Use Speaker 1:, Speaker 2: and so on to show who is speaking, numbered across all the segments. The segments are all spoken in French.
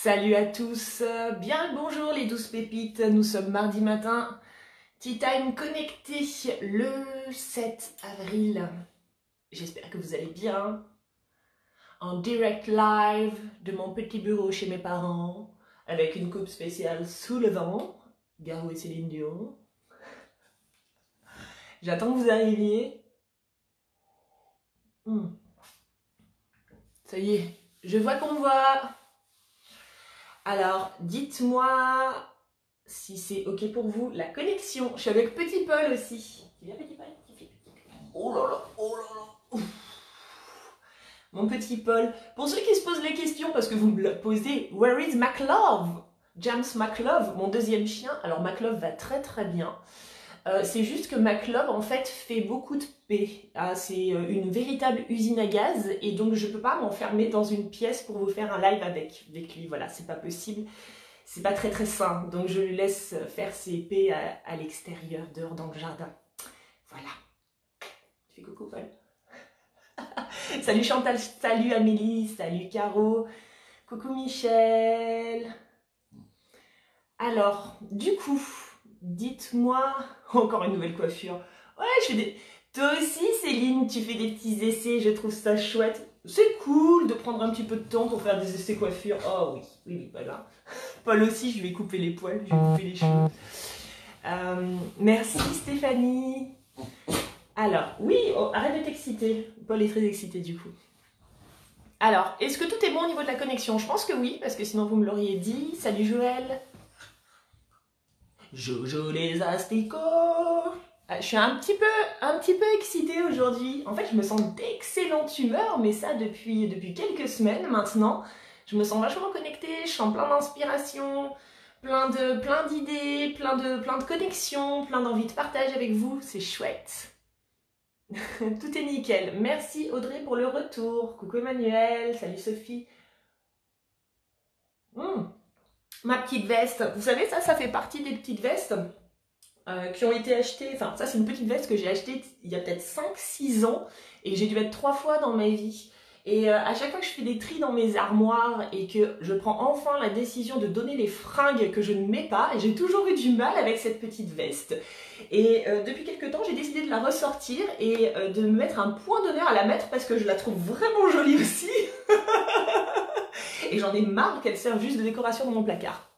Speaker 1: Salut à tous, bien le bonjour les douces pépites, nous sommes mardi matin, Tea Time connecté le 7 avril. J'espère que vous allez bien, en direct live de mon petit bureau chez mes parents, avec une coupe spéciale sous le vent, Garou et Céline Dion. J'attends que vous arriviez. Ça y est, je vois qu'on me voit. Alors, dites-moi si c'est ok pour vous, la connexion. Je suis avec Petit Paul aussi. Tu viens, Petit Paul? Oh là là, oh là là. Ouf. Mon Petit Paul. Pour ceux qui se posent les questions, parce que vous me le posez, where is McLove? James McLove, mon deuxième chien. Alors, McLove va très très bien. C'est juste que McLove, en fait, fait beaucoup de paix. Ah, c'est une véritable usine à gaz. Et donc, je ne peux pas m'enfermer dans une pièce pour vous faire un live avec lui. Voilà, c'est pas possible. C'est pas très très sain. Donc, je lui laisse faire ses paix à l'extérieur, dehors, dans le jardin. Voilà. Tu fais coucou, Paul. Salut Chantal, salut Amélie, salut Caro. Coucou Michel. Alors, du coup... Dites-moi, encore une nouvelle coiffure. Ouais, je fais des... Toi aussi, Céline, tu fais des petits essais, je trouve ça chouette. C'est cool de prendre un petit peu de temps pour faire des essais coiffure. Oh oui, oui, voilà. Paul aussi, je vais couper les poils, je vais couper les cheveux. Merci Stéphanie. Alors, oui, oh, arrête de t'exciter. Paul est très excité du coup. Alors, est-ce que tout est bon au niveau de la connexion? Je pense que oui, parce que sinon vous me l'auriez dit. Salut Joël. Jojo les asticots. Je suis un petit peu excitée aujourd'hui. En fait, je me sens d'excellente humeur, mais ça depuis quelques semaines maintenant. Je me sens vachement connectée, je sens plein d'inspiration, plein d'idées, plein de connexions, plein d'envie de partage avec vous. C'est chouette. Tout est nickel. Merci Audrey pour le retour. Coucou Emmanuel, salut Sophie. Ma petite veste, vous savez, ça fait partie des petites vestes qui ont été achetées. Enfin, ça, c'est une petite veste que j'ai achetée il y a peut-être 5-6 ans et j'ai dû mettre 3 fois dans ma vie. Et à chaque fois que je fais des tris dans mes armoires et que je prends enfin la décision de donner les fringues que je ne mets pas, j'ai toujours eu du mal avec cette petite veste. Et depuis quelques temps, j'ai décidé de la ressortir et de me mettre un point d'honneur à la mettre parce que je la trouve vraiment jolie aussi. Et j'en ai marre qu'elle serve juste de décoration dans mon placard.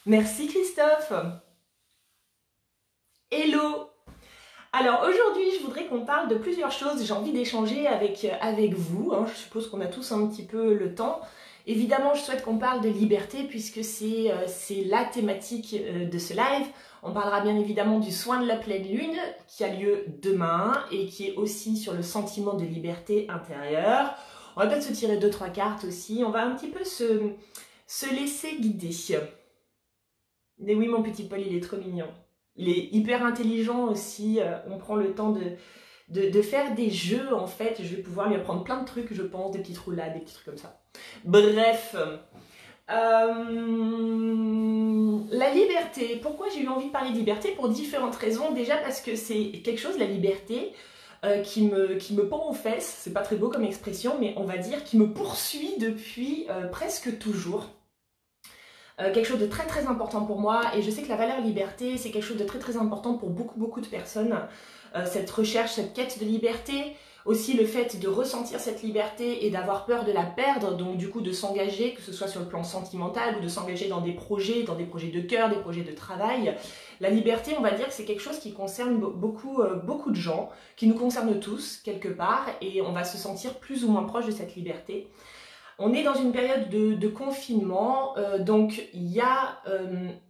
Speaker 1: Merci Christophe. Hello. Alors aujourd'hui, je voudrais qu'on parle de plusieurs choses. J'ai envie d'échanger avec vous. Hein. Je suppose qu'on a tous un petit peu le temps. Évidemment, je souhaite qu'on parle de liberté puisque c'est la thématique de ce live. On parlera bien évidemment du soin de la pleine lune qui a lieu demain et qui est aussi sur le sentiment de liberté intérieure. On va peut-être se tirer 2-3 cartes aussi. On va un petit peu se laisser guider. Mais oui, mon petit Paul, il est trop mignon. Il est hyper intelligent aussi. On prend le temps de faire des jeux, en fait. Je vais pouvoir lui apprendre plein de trucs, je pense, des petites roulades, des petits trucs comme ça. Bref. La liberté. Pourquoi j'ai eu envie de parler de liberté? Pour différentes raisons. Déjà parce que c'est quelque chose, la liberté... qui me pend aux fesses, c'est pas très beau comme expression, mais on va dire qui me poursuit depuis presque toujours. Quelque chose de très très important pour moi, et je sais que la valeur liberté, c'est quelque chose de très très important pour beaucoup de personnes. Cette recherche, cette quête de liberté, aussi le fait de ressentir cette liberté et d'avoir peur de la perdre, donc du coup de s'engager, que ce soit sur le plan sentimental ou de s'engager dans des projets de cœur, des projets de travail. La liberté, on va dire que c'est quelque chose qui concerne beaucoup de gens, qui nous concerne tous quelque part, et on va se sentir plus ou moins proche de cette liberté. On est dans une période de confinement, donc il y a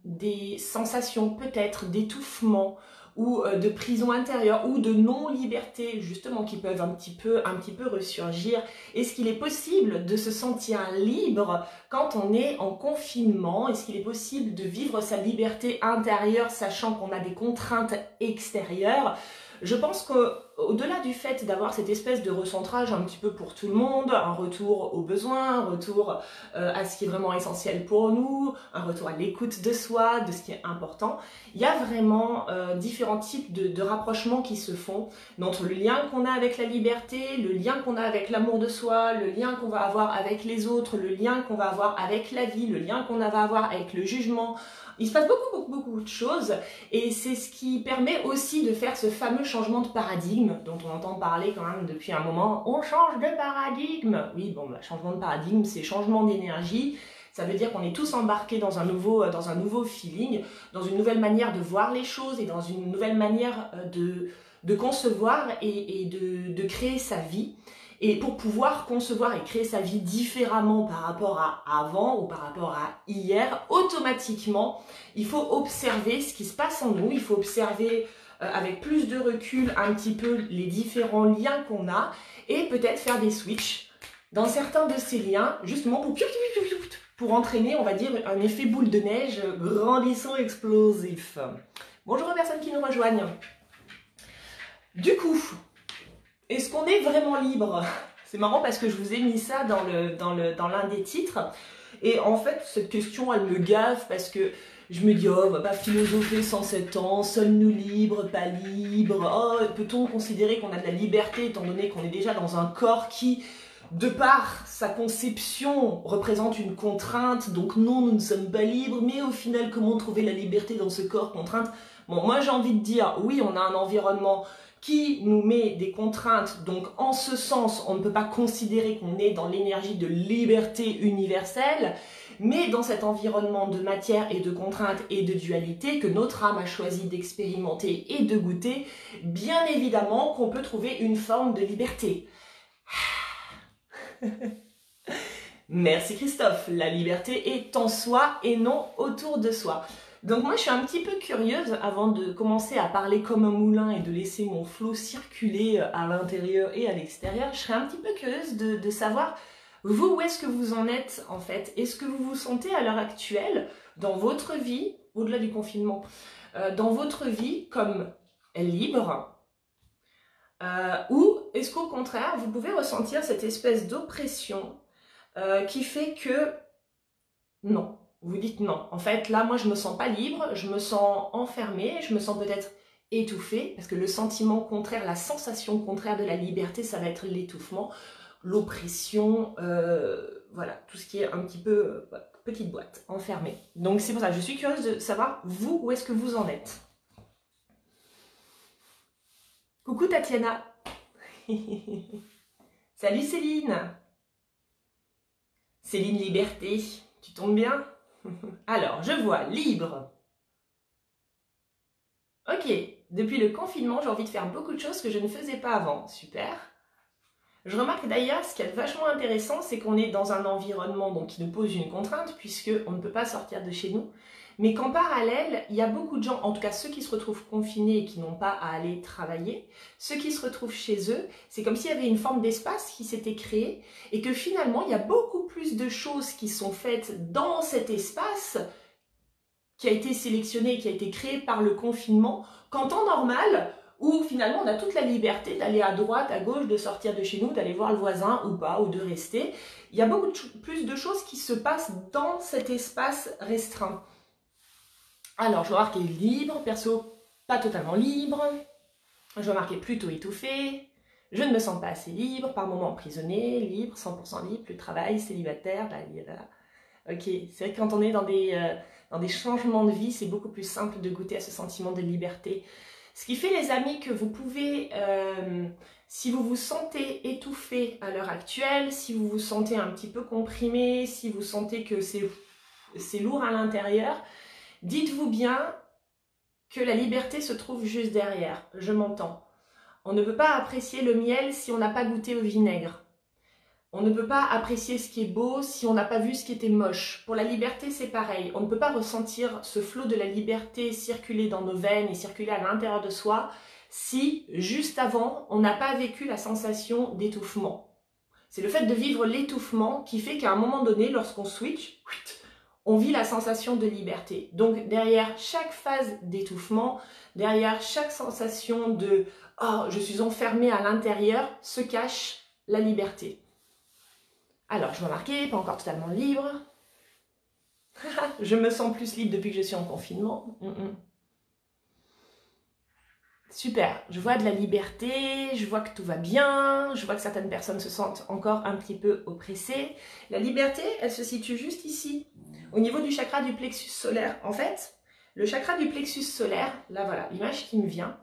Speaker 1: des sensations peut-être d'étouffement ou de prison intérieure ou de non-liberté justement qui peuvent un petit peu ressurgir. Est-ce qu'il est possible de se sentir libre quand on est en confinement? Est-ce qu'il est possible de vivre sa liberté intérieure sachant qu'on a des contraintes extérieures? Je pense que au-delà du fait d'avoir cette espèce de recentrage un petit peu pour tout le monde, un retour aux besoins, un retour à ce qui est vraiment essentiel pour nous, un retour à l'écoute de soi, de ce qui est important, il y a vraiment différents types de rapprochements qui se font entre le lien qu'on a avec la liberté, le lien qu'on a avec l'amour de soi, le lien qu'on va avoir avec les autres, le lien qu'on va avoir avec la vie, le lien qu'on va avoir avec le jugement. Il se passe beaucoup de choses et c'est ce qui permet aussi de faire ce fameux changement de paradigme dont on entend parler quand même depuis un moment. On change de paradigme. Oui, bon, bah, changement de paradigme, c'est changement d'énergie. Ça veut dire qu'on est tous embarqués dans un nouveau feeling, dans une nouvelle manière de voir les choses et dans une nouvelle manière de concevoir et de créer sa vie. Et pour pouvoir concevoir et créer sa vie différemment par rapport à avant ou par rapport à hier, automatiquement, il faut observer ce qui se passe en nous, il faut observer avec plus de recul un petit peu les différents liens qu'on a et peut-être faire des switches dans certains de ces liens, justement pour entraîner, on va dire, un effet boule de neige grandissant, explosif. Bonjour aux personnes qui nous rejoignent. Du coup, est-ce qu'on est vraiment libre? C'est marrant parce que je vous ai mis ça dans l'un des titres. Et en fait, cette question, elle me gaffe parce que je me dis, oh, on va pas philosopher 107 ans, sommes-nous libres, pas libres? Oh, peut-on considérer qu'on a de la liberté étant donné qu'on est déjà dans un corps qui, de par sa conception, représente une contrainte? Donc non, nous ne sommes pas libres, mais au final, comment trouver la liberté dans ce corps contrainte? Bon, moi j'ai envie de dire, oui, on a un environnement qui nous met des contraintes, donc en ce sens, on ne peut pas considérer qu'on est dans l'énergie de liberté universelle, mais dans cet environnement de matière et de contraintes et de dualité que notre âme a choisi d'expérimenter et de goûter, bien évidemment qu'on peut trouver une forme de liberté. Merci Christophe, la liberté est en soi et non autour de soi. Donc moi je suis un petit peu curieuse avant de commencer à parler comme un moulin et de laisser mon flot circuler à l'intérieur et à l'extérieur. Je serais un petit peu curieuse de savoir, vous, où est-ce que vous en êtes en fait? Est-ce que vous vous sentez à l'heure actuelle, dans votre vie, au-delà du confinement, dans votre vie comme libre? Ou est-ce qu'au contraire, vous pouvez ressentir cette espèce d'oppression qui fait que non? Vous dites non, en fait là moi je me sens pas libre, je me sens enfermée, je me sens peut-être étouffée, parce que le sentiment contraire, la sensation contraire de la liberté, ça va être l'étouffement, l'oppression, voilà, tout ce qui est un petit peu petite boîte, enfermée. Donc c'est pour ça, je suis curieuse de savoir, vous, où est-ce que vous en êtes? Coucou Tatiana. Salut Céline. Céline Liberté, tu tombes bien? Alors, je vois libre. Ok, depuis le confinement, j'ai envie de faire beaucoup de choses que je ne faisais pas avant. Super. Je remarque d'ailleurs, ce qui est vachement intéressant, c'est qu'on est dans un environnement donc, qui nous pose une contrainte, puisqu'on ne peut pas sortir de chez nous, mais qu'en parallèle, il y a beaucoup de gens, en tout cas ceux qui se retrouvent confinés et qui n'ont pas à aller travailler, ceux qui se retrouvent chez eux, c'est comme s'il y avait une forme d'espace qui s'était créée, et que finalement, il y a beaucoup plus de choses qui sont faites dans cet espace, qui a été sélectionné, qui a été créé par le confinement, qu'en temps normal, où finalement on a toute la liberté d'aller à droite, à gauche, de sortir de chez nous, d'aller voir le voisin ou pas, ou de rester. Il y a beaucoup plus de choses qui se passent dans cet espace restreint. Alors, je vais marquer libre, perso, pas totalement libre. Je vais marquer plutôt étouffé. Je ne me sens pas assez libre, par moments emprisonné, libre, 100% libre, plus de travail, célibataire, là. Ok, c'est vrai que quand on est dans des changements de vie, c'est beaucoup plus simple de goûter à ce sentiment de liberté. Ce qui fait, les amis, que vous pouvez, si vous vous sentez étouffé à l'heure actuelle, si vous vous sentez un petit peu comprimé, si vous sentez que c'est lourd à l'intérieur, dites-vous bien que la liberté se trouve juste derrière. Je m'entends. On ne peut pas apprécier le miel si on n'a pas goûté au vinaigre. On ne peut pas apprécier ce qui est beau si on n'a pas vu ce qui était moche. Pour la liberté, c'est pareil. On ne peut pas ressentir ce flot de la liberté circuler dans nos veines et circuler à l'intérieur de soi si, juste avant, on n'a pas vécu la sensation d'étouffement. C'est le fait de vivre l'étouffement qui fait qu'à un moment donné, lorsqu'on switch, on vit la sensation de liberté. Donc derrière chaque phase d'étouffement, derrière chaque sensation de « oh, je suis enfermée à l'intérieur » se cache la liberté. Alors, je vois marqué, pas encore totalement libre. Je me sens plus libre depuis que je suis en confinement. Super, je vois de la liberté, je vois que tout va bien, je vois que certaines personnes se sentent encore un petit peu oppressées. La liberté, elle se situe juste ici, au niveau du chakra du plexus solaire. En fait, le chakra du plexus solaire, là voilà, l'image qui me vient,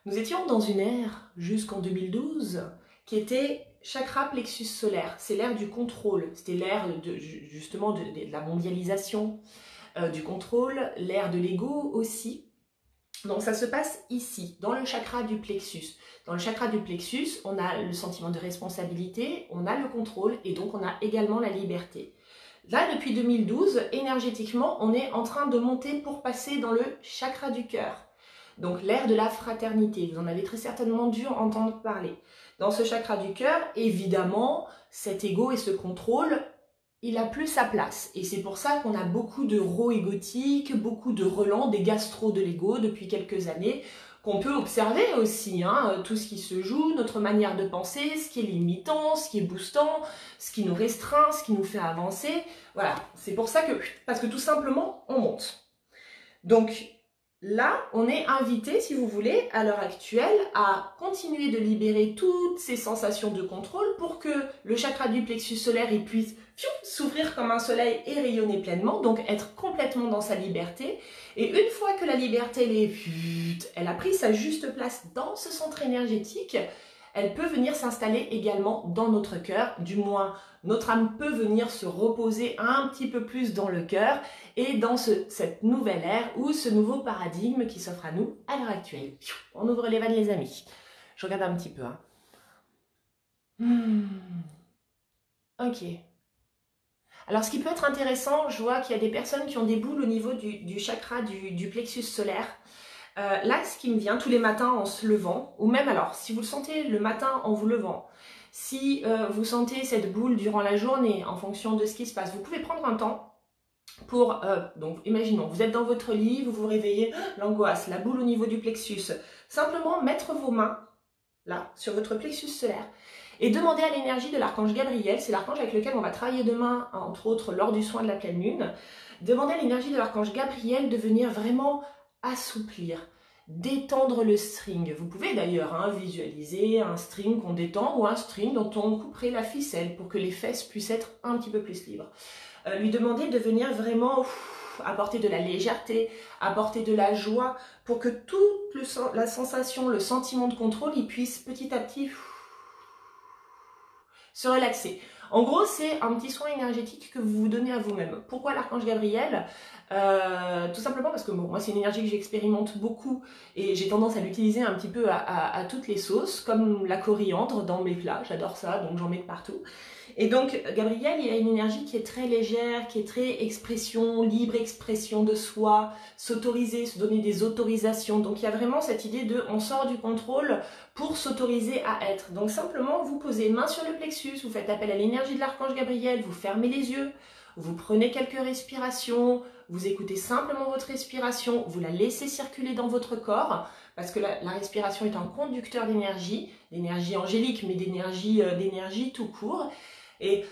Speaker 1: nous étions dans une ère, jusqu'en 2012, qui était chakra plexus solaire. C'est l'ère du contrôle, c'était l'ère justement de la mondialisation, du contrôle, l'ère de l'ego aussi. Donc ça se passe ici, dans le chakra du plexus. Dans le chakra du plexus, on a le sentiment de responsabilité, on a le contrôle et donc on a également la liberté. Là, depuis 2012, énergétiquement, on est en train de monter pour passer dans le chakra du cœur. Donc l'ère de la fraternité, vous en avez très certainement dû entendre parler. Dans ce chakra du cœur, évidemment, cet ego et ce contrôle, il n'a plus sa place. Et c'est pour ça qu'on a beaucoup de rots égotiques, beaucoup de relents, des gastros de l'ego depuis quelques années, qu'on peut observer aussi, hein, tout ce qui se joue, notre manière de penser, ce qui est limitant, ce qui est boostant, ce qui nous restreint, ce qui nous fait avancer. Voilà, c'est pour ça que, parce que tout simplement, on monte. Donc, là, on est invité, si vous voulez, à l'heure actuelle, à continuer de libérer toutes ces sensations de contrôle pour que le chakra du plexus solaire il puisse s'ouvrir comme un soleil et rayonner pleinement, donc être complètement dans sa liberté. Et une fois que la liberté elle a pris sa juste place dans ce centre énergétique, elle peut venir s'installer également dans notre cœur, du moins notre âme peut venir se reposer un petit peu plus dans le cœur et dans cette nouvelle ère ou ce nouveau paradigme qui s'offre à nous à l'heure actuelle. On ouvre les vannes les amis. Je regarde un petit peu. Ok. Alors ce qui peut être intéressant, je vois qu'il y a des personnes qui ont des boules au niveau du chakra du plexus solaire. Là, ce qui me vient tous les matins en se levant, ou même alors, si vous le sentez le matin en vous levant, si vous sentez cette boule durant la journée, en fonction de ce qui se passe, vous pouvez prendre un temps pour, donc imaginons, vous êtes dans votre lit, vous vous réveillez, l'angoisse, la boule au niveau du plexus, simplement mettre vos mains, là, sur votre plexus solaire, et demander à l'énergie de l'archange Gabriel, c'est l'archange avec lequel on va travailler demain, entre autres lors du soin de la pleine lune, demander à l'énergie de l'archange Gabriel de venir vraiment assouplir, détendre le string. Vous pouvez d'ailleurs visualiser un string qu'on détend ou un string dont on couperait la ficelle pour que les fesses puissent être un petit peu plus libres. Lui demander de venir vraiment apporter de la légèreté, apporter de la joie pour que toute la sensation, le sentiment de contrôle, il puisse petit à petit se relaxer. En gros, c'est un petit soin énergétique que vous vous donnez à vous-même. Pourquoi l'archange Gabriel ? Tout simplement parce que bon, moi c'est une énergie que j'expérimente beaucoup et j'ai tendance à l'utiliser un petit peu à toutes les sauces, comme la coriandre dans mes plats, j'adore ça, donc j'en mets de partout. Et donc Gabriel, il a une énergie qui est très légère, qui est très expression, libre expression de soi, s'autoriser, se donner des autorisations. Donc il y a vraiment cette idée de on sort du contrôle pour s'autoriser à être. Donc simplement vous posez main sur le plexus, vous faites appel à l'énergie de l'archange Gabriel, vous fermez les yeux, vous prenez quelques respirations, vous écoutez simplement votre respiration, vous la laissez circuler dans votre corps, parce que la respiration est un conducteur d'énergie angélique, mais d'énergie tout court. Et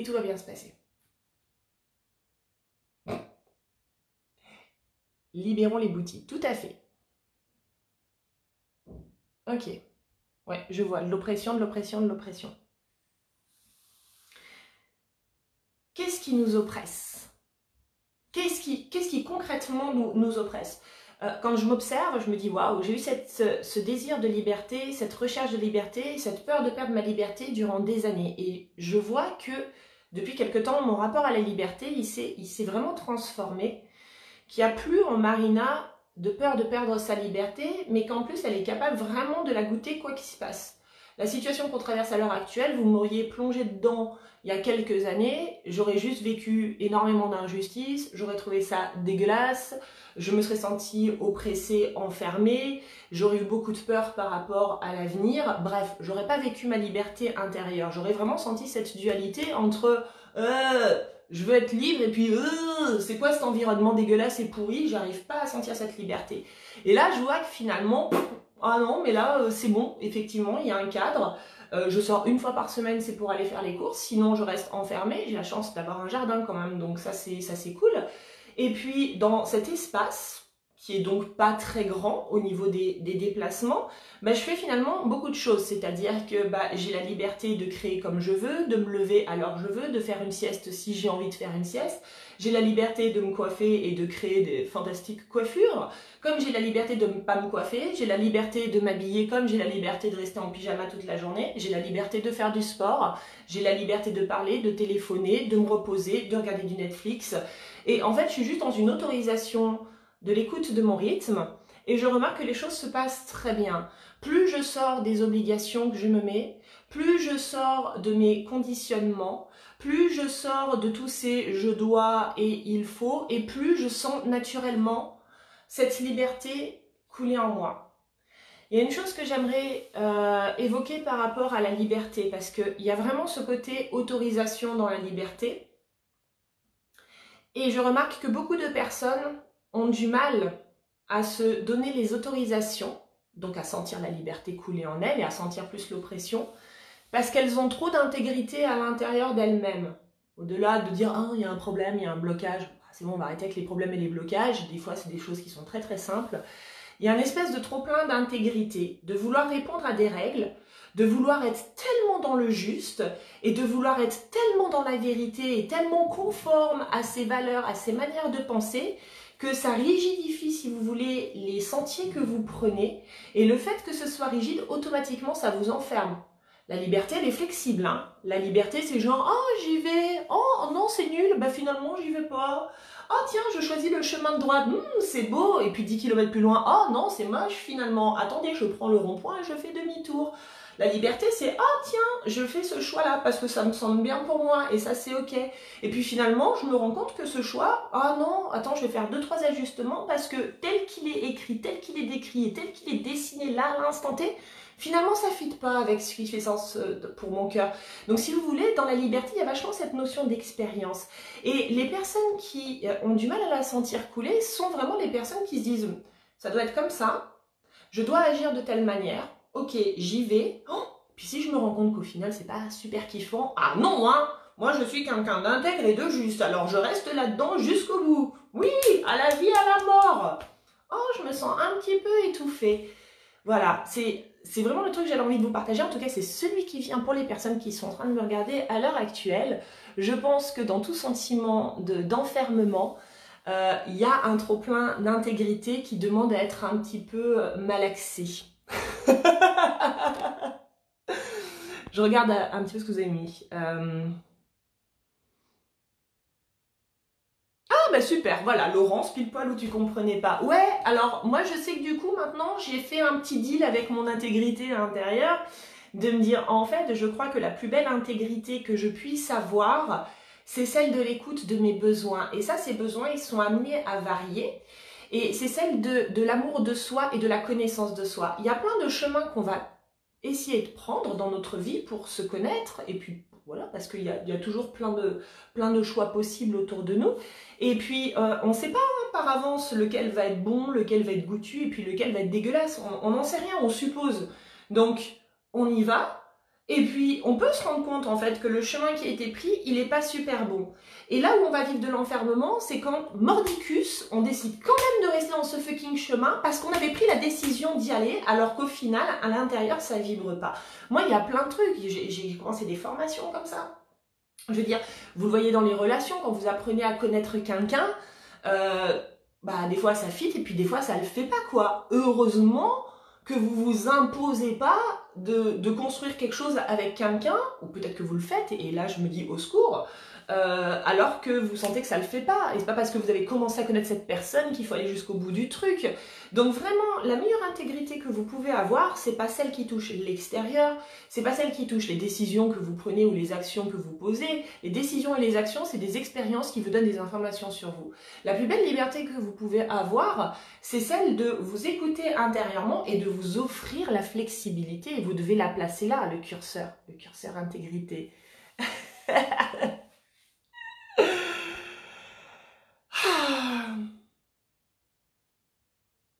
Speaker 1: tout va bien se passer. Libérons les boutiques, tout à fait. Ok. Ouais, je vois de l'oppression, de l'oppression, de l'oppression. Qu'est-ce qui nous oppresse? Qu'est-ce qui concrètement nous oppresse? Quand je m'observe, je me dis waouh, j'ai eu ce désir de liberté, cette recherche de liberté, cette peur de perdre ma liberté durant des années. Et je vois que depuis quelque temps, mon rapport à la liberté, il s'est vraiment transformé. Qu'il n'y a plus en Marina de peur de perdre sa liberté, mais qu'en plus elle est capable vraiment de la goûter quoi qu'il se passe. La situation qu'on traverse à l'heure actuelle, vous m'auriez plongé dedans il y a quelques années, j'aurais juste vécu énormément d'injustices, j'aurais trouvé ça dégueulasse, je me serais sentie oppressée, enfermée, j'aurais eu beaucoup de peur par rapport à l'avenir, bref, j'aurais pas vécu ma liberté intérieure, j'aurais vraiment senti cette dualité entre je veux être libre et puis c'est quoi cet environnement dégueulasse et pourri, j'arrive pas à sentir cette liberté. Et là je vois que finalement, ah non mais là c'est bon, effectivement il y a un cadre, je sors une fois par semaine, c'est pour aller faire les courses, sinon je reste enfermée, j'ai la chance d'avoir un jardin quand même, donc ça c'est cool. Et puis dans cet espace, qui est donc pas très grand au niveau des déplacements, bah, je fais finalement beaucoup de choses, c'est-à-dire que bah, j'ai la liberté de créer comme je veux, de me lever à l'heure que je veux, de faire une sieste si j'ai envie de faire une sieste, j'ai la liberté de me coiffer et de créer des fantastiques coiffures, comme j'ai la liberté de ne pas me coiffer, j'ai la liberté de m'habiller comme j'ai la liberté de rester en pyjama toute la journée, j'ai la liberté de faire du sport, j'ai la liberté de parler, de téléphoner, de me reposer, de regarder du Netflix, et en fait je suis juste dans une autorisation de l'écoute de mon rythme, et je remarque que les choses se passent très bien. Plus je sors des obligations que je me mets, plus je sors de mes conditionnements, plus je sors de tous ces je dois et il faut, et plus je sens naturellement cette liberté couler en moi. Il y a une chose que j'aimerais évoquer par rapport à la liberté, parce qu'il y a vraiment ce côté autorisation dans la liberté, et je remarque que beaucoup de personnes ont du mal à se donner les autorisations, donc à sentir la liberté couler en elles et à sentir plus l'oppression, parce qu'elles ont trop d'intégrité à l'intérieur d'elles-mêmes. Au-delà de dire « Ah, il y a un problème, il y a un blocage », c'est bon, on va arrêter avec les problèmes et les blocages, des fois c'est des choses qui sont très très simples. Il y a une espèce de trop-plein d'intégrité, de vouloir répondre à des règles, de vouloir être tellement dans le juste et de vouloir être tellement dans la vérité et tellement conforme à ses valeurs, à ses manières de penser, que ça rigidifie, si vous voulez, les sentiers que vous prenez, et le fait que ce soit rigide, automatiquement, ça vous enferme. La liberté, elle est flexible, hein. La liberté, c'est genre, oh, j'y vais, oh, non, c'est nul, bah finalement, j'y vais pas. Oh, tiens, je choisis le chemin de droite, c'est beau, et puis 10 km plus loin, oh, non, c'est moche, finalement. Attendez, je prends le rond-point et je fais demi-tour. La liberté, c'est « Ah tiens, je fais ce choix-là parce que ça me semble bien pour moi et ça c'est ok. » Et puis finalement, je me rends compte que ce choix, « Ah non, attends, je vais faire 2-3 ajustements parce que tel qu'il est écrit, tel qu'il est décrit et tel qu'il est dessiné là à l'instant T, finalement ça ne fit pas avec ce qui fait sens pour mon cœur. » Donc si vous voulez, dans la liberté, il y a vachement cette notion d'expérience. Et les personnes qui ont du mal à la sentir couler sont vraiment les personnes qui se disent « Ça doit être comme ça, je dois agir de telle manière. » Ok, j'y vais. Oh, puis si je me rends compte qu'au final, c'est pas super kiffant, ah non, hein, moi je suis quelqu'un d'intègre et de juste, alors je reste là-dedans jusqu'au bout. Oui, à la vie, à la mort. Oh, je me sens un petit peu étouffée. Voilà, c'est vraiment le truc que j'avais envie de vous partager. En tout cas, c'est celui qui vient pour les personnes qui sont en train de me regarder à l'heure actuelle. Je pense que dans tout sentiment d'enfermement, il y a un trop-plein d'intégrité qui demande à être un petit peu malaxé. Je regarde un petit peu ce que vous avez mis. Ah bah super, voilà, Laurence, pile poil où tu comprenais pas. Ouais, alors moi je sais que du coup maintenant j'ai fait un petit deal avec mon intégrité à l'intérieur, de me dire en fait je crois que la plus belle intégrité que je puisse avoir, c'est celle de l'écoute de mes besoins. Et ça, ces besoins, ils sont amenés à varier. Et c'est celle de l'amour de soi et de la connaissance de soi. Il y a plein de chemins qu'on va essayer de prendre dans notre vie pour se connaître. Et puis voilà, parce qu'il y a toujours plein de choix possibles autour de nous. Et puis on ne sait pas hein, par avance lequel va être bon, lequel va être goûtu et puis lequel va être dégueulasse. On n'en sait rien, on suppose. Donc on y va. Et puis, on peut se rendre compte, en fait, que le chemin qui a été pris, il n'est pas super bon. Et là où on va vivre de l'enfermement, c'est quand, mordicus, on décide quand même de rester dans ce fucking chemin parce qu'on avait pris la décision d'y aller, alors qu'au final, à l'intérieur, ça vibre pas. Moi, il y a plein de trucs. J'ai commencé des formations comme ça. Je veux dire, vous le voyez dans les relations, quand vous apprenez à connaître quelqu'un, bah, des fois, ça fit et puis des fois, ça le fait pas, quoi. Heureusement que vous vous imposez pas de construire quelque chose avec quelqu'un, ou peut-être que vous le faites, et là je me dis au secours, alors que vous sentez que ça le fait pas. Et c'est pas parce que vous avez commencé à connaître cette personne qu'il faut aller jusqu'au bout du truc. Donc vraiment, la meilleure intégrité que vous pouvez avoir, c'est pas celle qui touche l'extérieur, c'est pas celle qui touche les décisions que vous prenez ou les actions que vous posez. Les décisions et les actions, c'est des expériences qui vous donnent des informations sur vous. La plus belle liberté que vous pouvez avoir, c'est celle de vous écouter intérieurement et de vous offrir la flexibilité. Et vous devez la placer là, le curseur intégrité.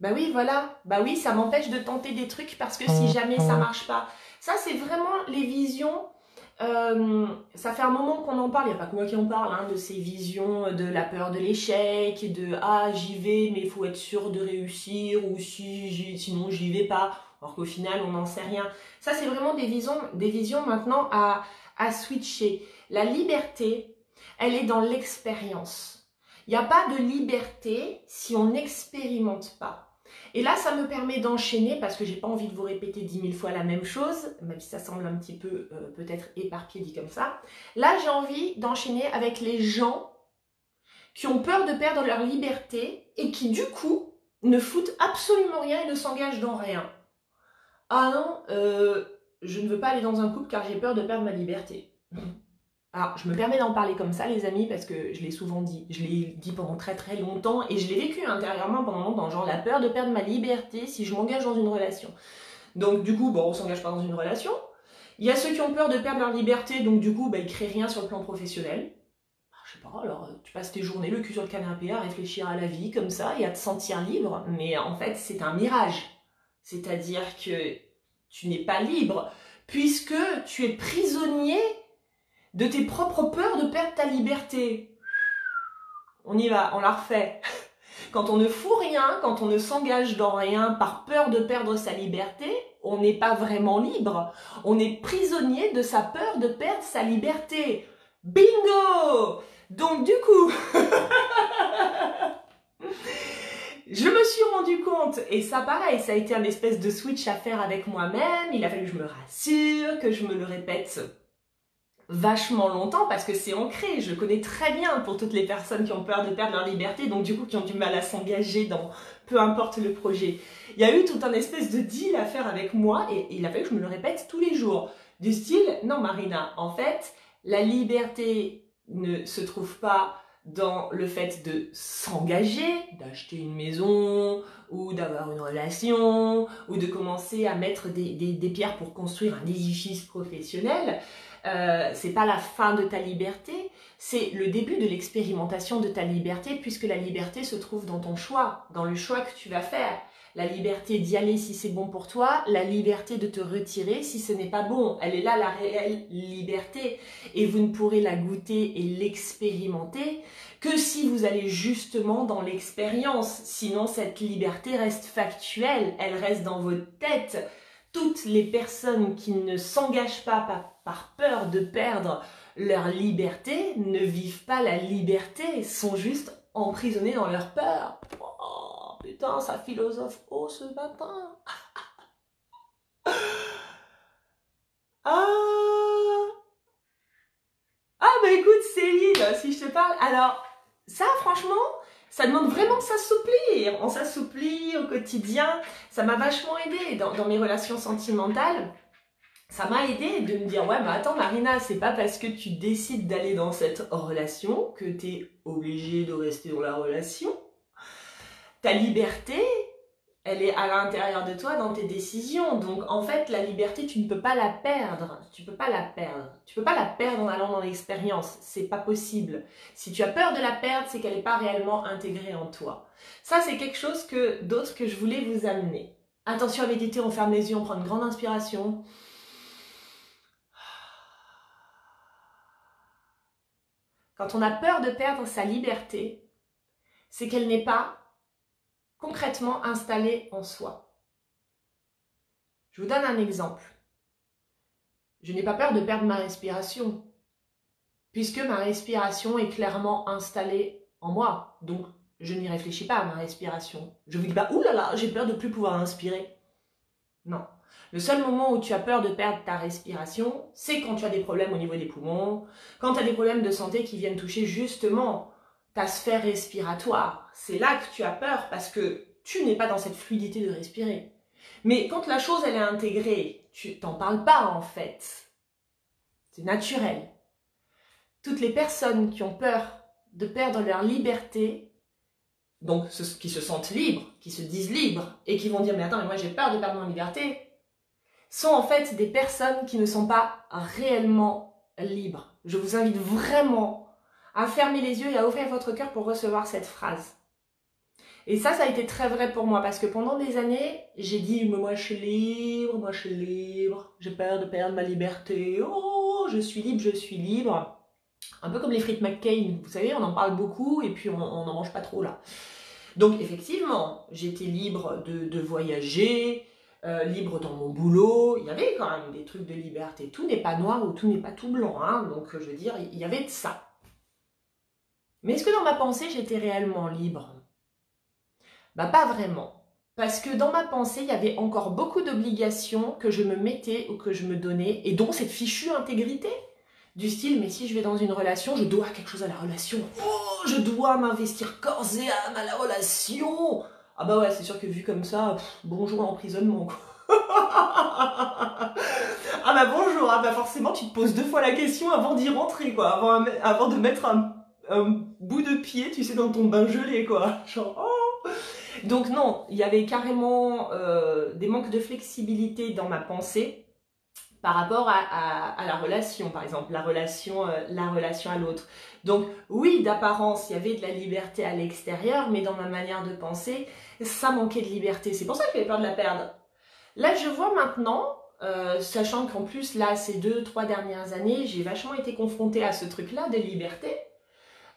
Speaker 1: Bah oui, voilà. Bah oui, ça m'empêche de tenter des trucs parce que si jamais ça marche pas. Ça, c'est vraiment les visions. Ça fait un moment qu'on en parle, il n'y a pas que moi qui en parle, hein, de ces visions de la peur de l'échec, et de ah j'y vais mais il faut être sûr de réussir, ou sinon j'y vais pas, alors qu'au final on n'en sait rien. Ça c'est vraiment des visions maintenant à switcher. La liberté, elle est dans l'expérience. Il n'y a pas de liberté si on n'expérimente pas. Et là, ça me permet d'enchaîner, parce que j'ai pas envie de vous répéter 10 000 fois la même chose, même si ça semble un petit peu peut-être éparpillé dit comme ça. Là, j'ai envie d'enchaîner avec les gens qui ont peur de perdre leur liberté et qui, du coup, ne foutent absolument rien et ne s'engagent dans rien. Ah non, je ne veux pas aller dans un couple car j'ai peur de perdre ma liberté. Alors, je me permets d'en parler comme ça, les amis, parce que je l'ai souvent dit. Je l'ai dit pendant très très longtemps et je l'ai vécu intérieurement pendant longtemps. Genre la peur de perdre ma liberté si je m'engage dans une relation. Donc du coup, bon, on s'engage pas dans une relation. Il y a ceux qui ont peur de perdre leur liberté, donc du coup, bah, ils créent rien sur le plan professionnel. Je sais pas, alors tu passes tes journées le cul sur le canapé à réfléchir à la vie comme ça et à te sentir libre. Mais en fait, c'est un mirage. C'est-à-dire que tu n'es pas libre puisque tu es prisonnier de tes propres peurs de perdre ta liberté. On y va, on la refait. Quand on ne fout rien, quand on ne s'engage dans rien par peur de perdre sa liberté, on n'est pas vraiment libre. On est prisonnier de sa peur de perdre sa liberté. Bingo! Donc du coup, je me suis rendu compte, et ça pareil, ça a été un espèce de switch à faire avec moi-même, il a fallu que je me rassure, que je me le répète vachement longtemps parce que c'est ancré, je connais très bien pour toutes les personnes qui ont peur de perdre leur liberté, donc du coup qui ont du mal à s'engager dans peu importe le projet. Il y a eu tout un espèce de deal à faire avec moi et il a fallu que je me le répète tous les jours. Du style, non Marina, en fait, la liberté ne se trouve pas dans le fait de s'engager, d'acheter une maison, ou d'avoir une relation, ou de commencer à mettre des pierres pour construire un édifice professionnel. C'est pas la fin de ta liberté, c'est le début de l'expérimentation de ta liberté, puisque la liberté se trouve dans ton choix, dans le choix que tu vas faire. La liberté d'y aller si c'est bon pour toi, la liberté de te retirer si ce n'est pas bon. Elle est là, la réelle liberté. Et vous ne pourrez la goûter et l'expérimenter que si vous allez justement dans l'expérience. Sinon, cette liberté reste factuelle, elle reste dans votre tête. Toutes les personnes qui ne s'engagent pas par peur de perdre leur liberté ne vivent pas la liberté, sont juste emprisonnées dans leur peur. Oh putain, ça philosophe haut ce matin. Bah écoute Céline, si je te parle, alors ça franchement, ça demande vraiment de s'assouplir. On s'assouplit au quotidien. Ça m'a vachement aidé dans mes relations sentimentales. Ça m'a aidé de me dire, ouais, mais attends Marina, c'est pas parce que tu décides d'aller dans cette relation que tu es obligée de rester dans la relation. Ta liberté, elle est à l'intérieur de toi dans tes décisions. Donc en fait, la liberté, tu ne peux pas la perdre. Tu peux pas la perdre. Tu peux pas la perdre en allant dans l'expérience. C'est pas possible. Si tu as peur de la perdre, c'est qu'elle n'est pas réellement intégrée en toi. Ça, c'est quelque chose d'autre que je voulais vous amener. Attention à méditer, on ferme les yeux, on prend une grande inspiration. Quand on a peur de perdre sa liberté, c'est qu'elle n'est pas concrètement installée en soi. Je vous donne un exemple. Je n'ai pas peur de perdre ma respiration, puisque ma respiration est clairement installée en moi. Donc, je n'y réfléchis pas à ma respiration. Je ne vous dis pas, ouh là là, j'ai peur de ne plus pouvoir inspirer. Non. Le seul moment où tu as peur de perdre ta respiration, c'est quand tu as des problèmes au niveau des poumons, quand tu as des problèmes de santé qui viennent toucher justement ta sphère respiratoire. C'est là que tu as peur parce que tu n'es pas dans cette fluidité de respirer. Mais quand la chose elle est intégrée, tu t'en parles pas en fait. C'est naturel. Toutes les personnes qui ont peur de perdre leur liberté, donc ceux qui se sentent libres, qui se disent libres et qui vont dire mais attends mais moi j'ai peur de perdre ma liberté, sont en fait des personnes qui ne sont pas réellement libres. Je vous invite vraiment à fermer les yeux et à ouvrir votre cœur pour recevoir cette phrase. Et ça a été très vrai pour moi parce que pendant des années, j'ai dit mais moi je suis libre, j'ai peur de perdre ma liberté, oh je suis libre, je suis libre. Un peu comme les frites McCain, vous savez, on en parle beaucoup et puis on n'en mange pas trop là. Donc effectivement, j'étais libre de voyager, libre dans mon boulot, il y avait quand même des trucs de liberté. Tout n'est pas noir ou tout n'est pas tout blanc, hein. Donc je veux dire, il y avait de ça. Mais est-ce que dans ma pensée, j'étais réellement libre? Bah pas vraiment. Parce que dans ma pensée, il y avait encore beaucoup d'obligations que je me mettais ou que je me donnais, et dont cette fichue intégrité. Du style, mais si je vais dans une relation, je dois quelque chose à la relation. Oh, je dois m'investir corps et âme à la relation. Ah bah ouais, c'est sûr que vu comme ça, bonjour l'emprisonnement, quoi. Ah bah bonjour, ah bah forcément tu te poses 2 fois la question avant d'y rentrer, quoi. Avant de mettre un bout de pied, tu sais, dans ton bain gelé, quoi. Genre, oh. Donc non, il y avait carrément des manques de flexibilité dans ma pensée par rapport à la relation, par exemple, la relation à l'autre. Donc oui, d'apparence, il y avait de la liberté à l'extérieur, mais dans ma manière de penser, ça manquait de liberté. C'est pour ça que j'avais peur de la perdre. Là, je vois maintenant, sachant qu'en plus, là, ces 2-3 dernières années, j'ai vachement été confrontée à ce truc-là de liberté.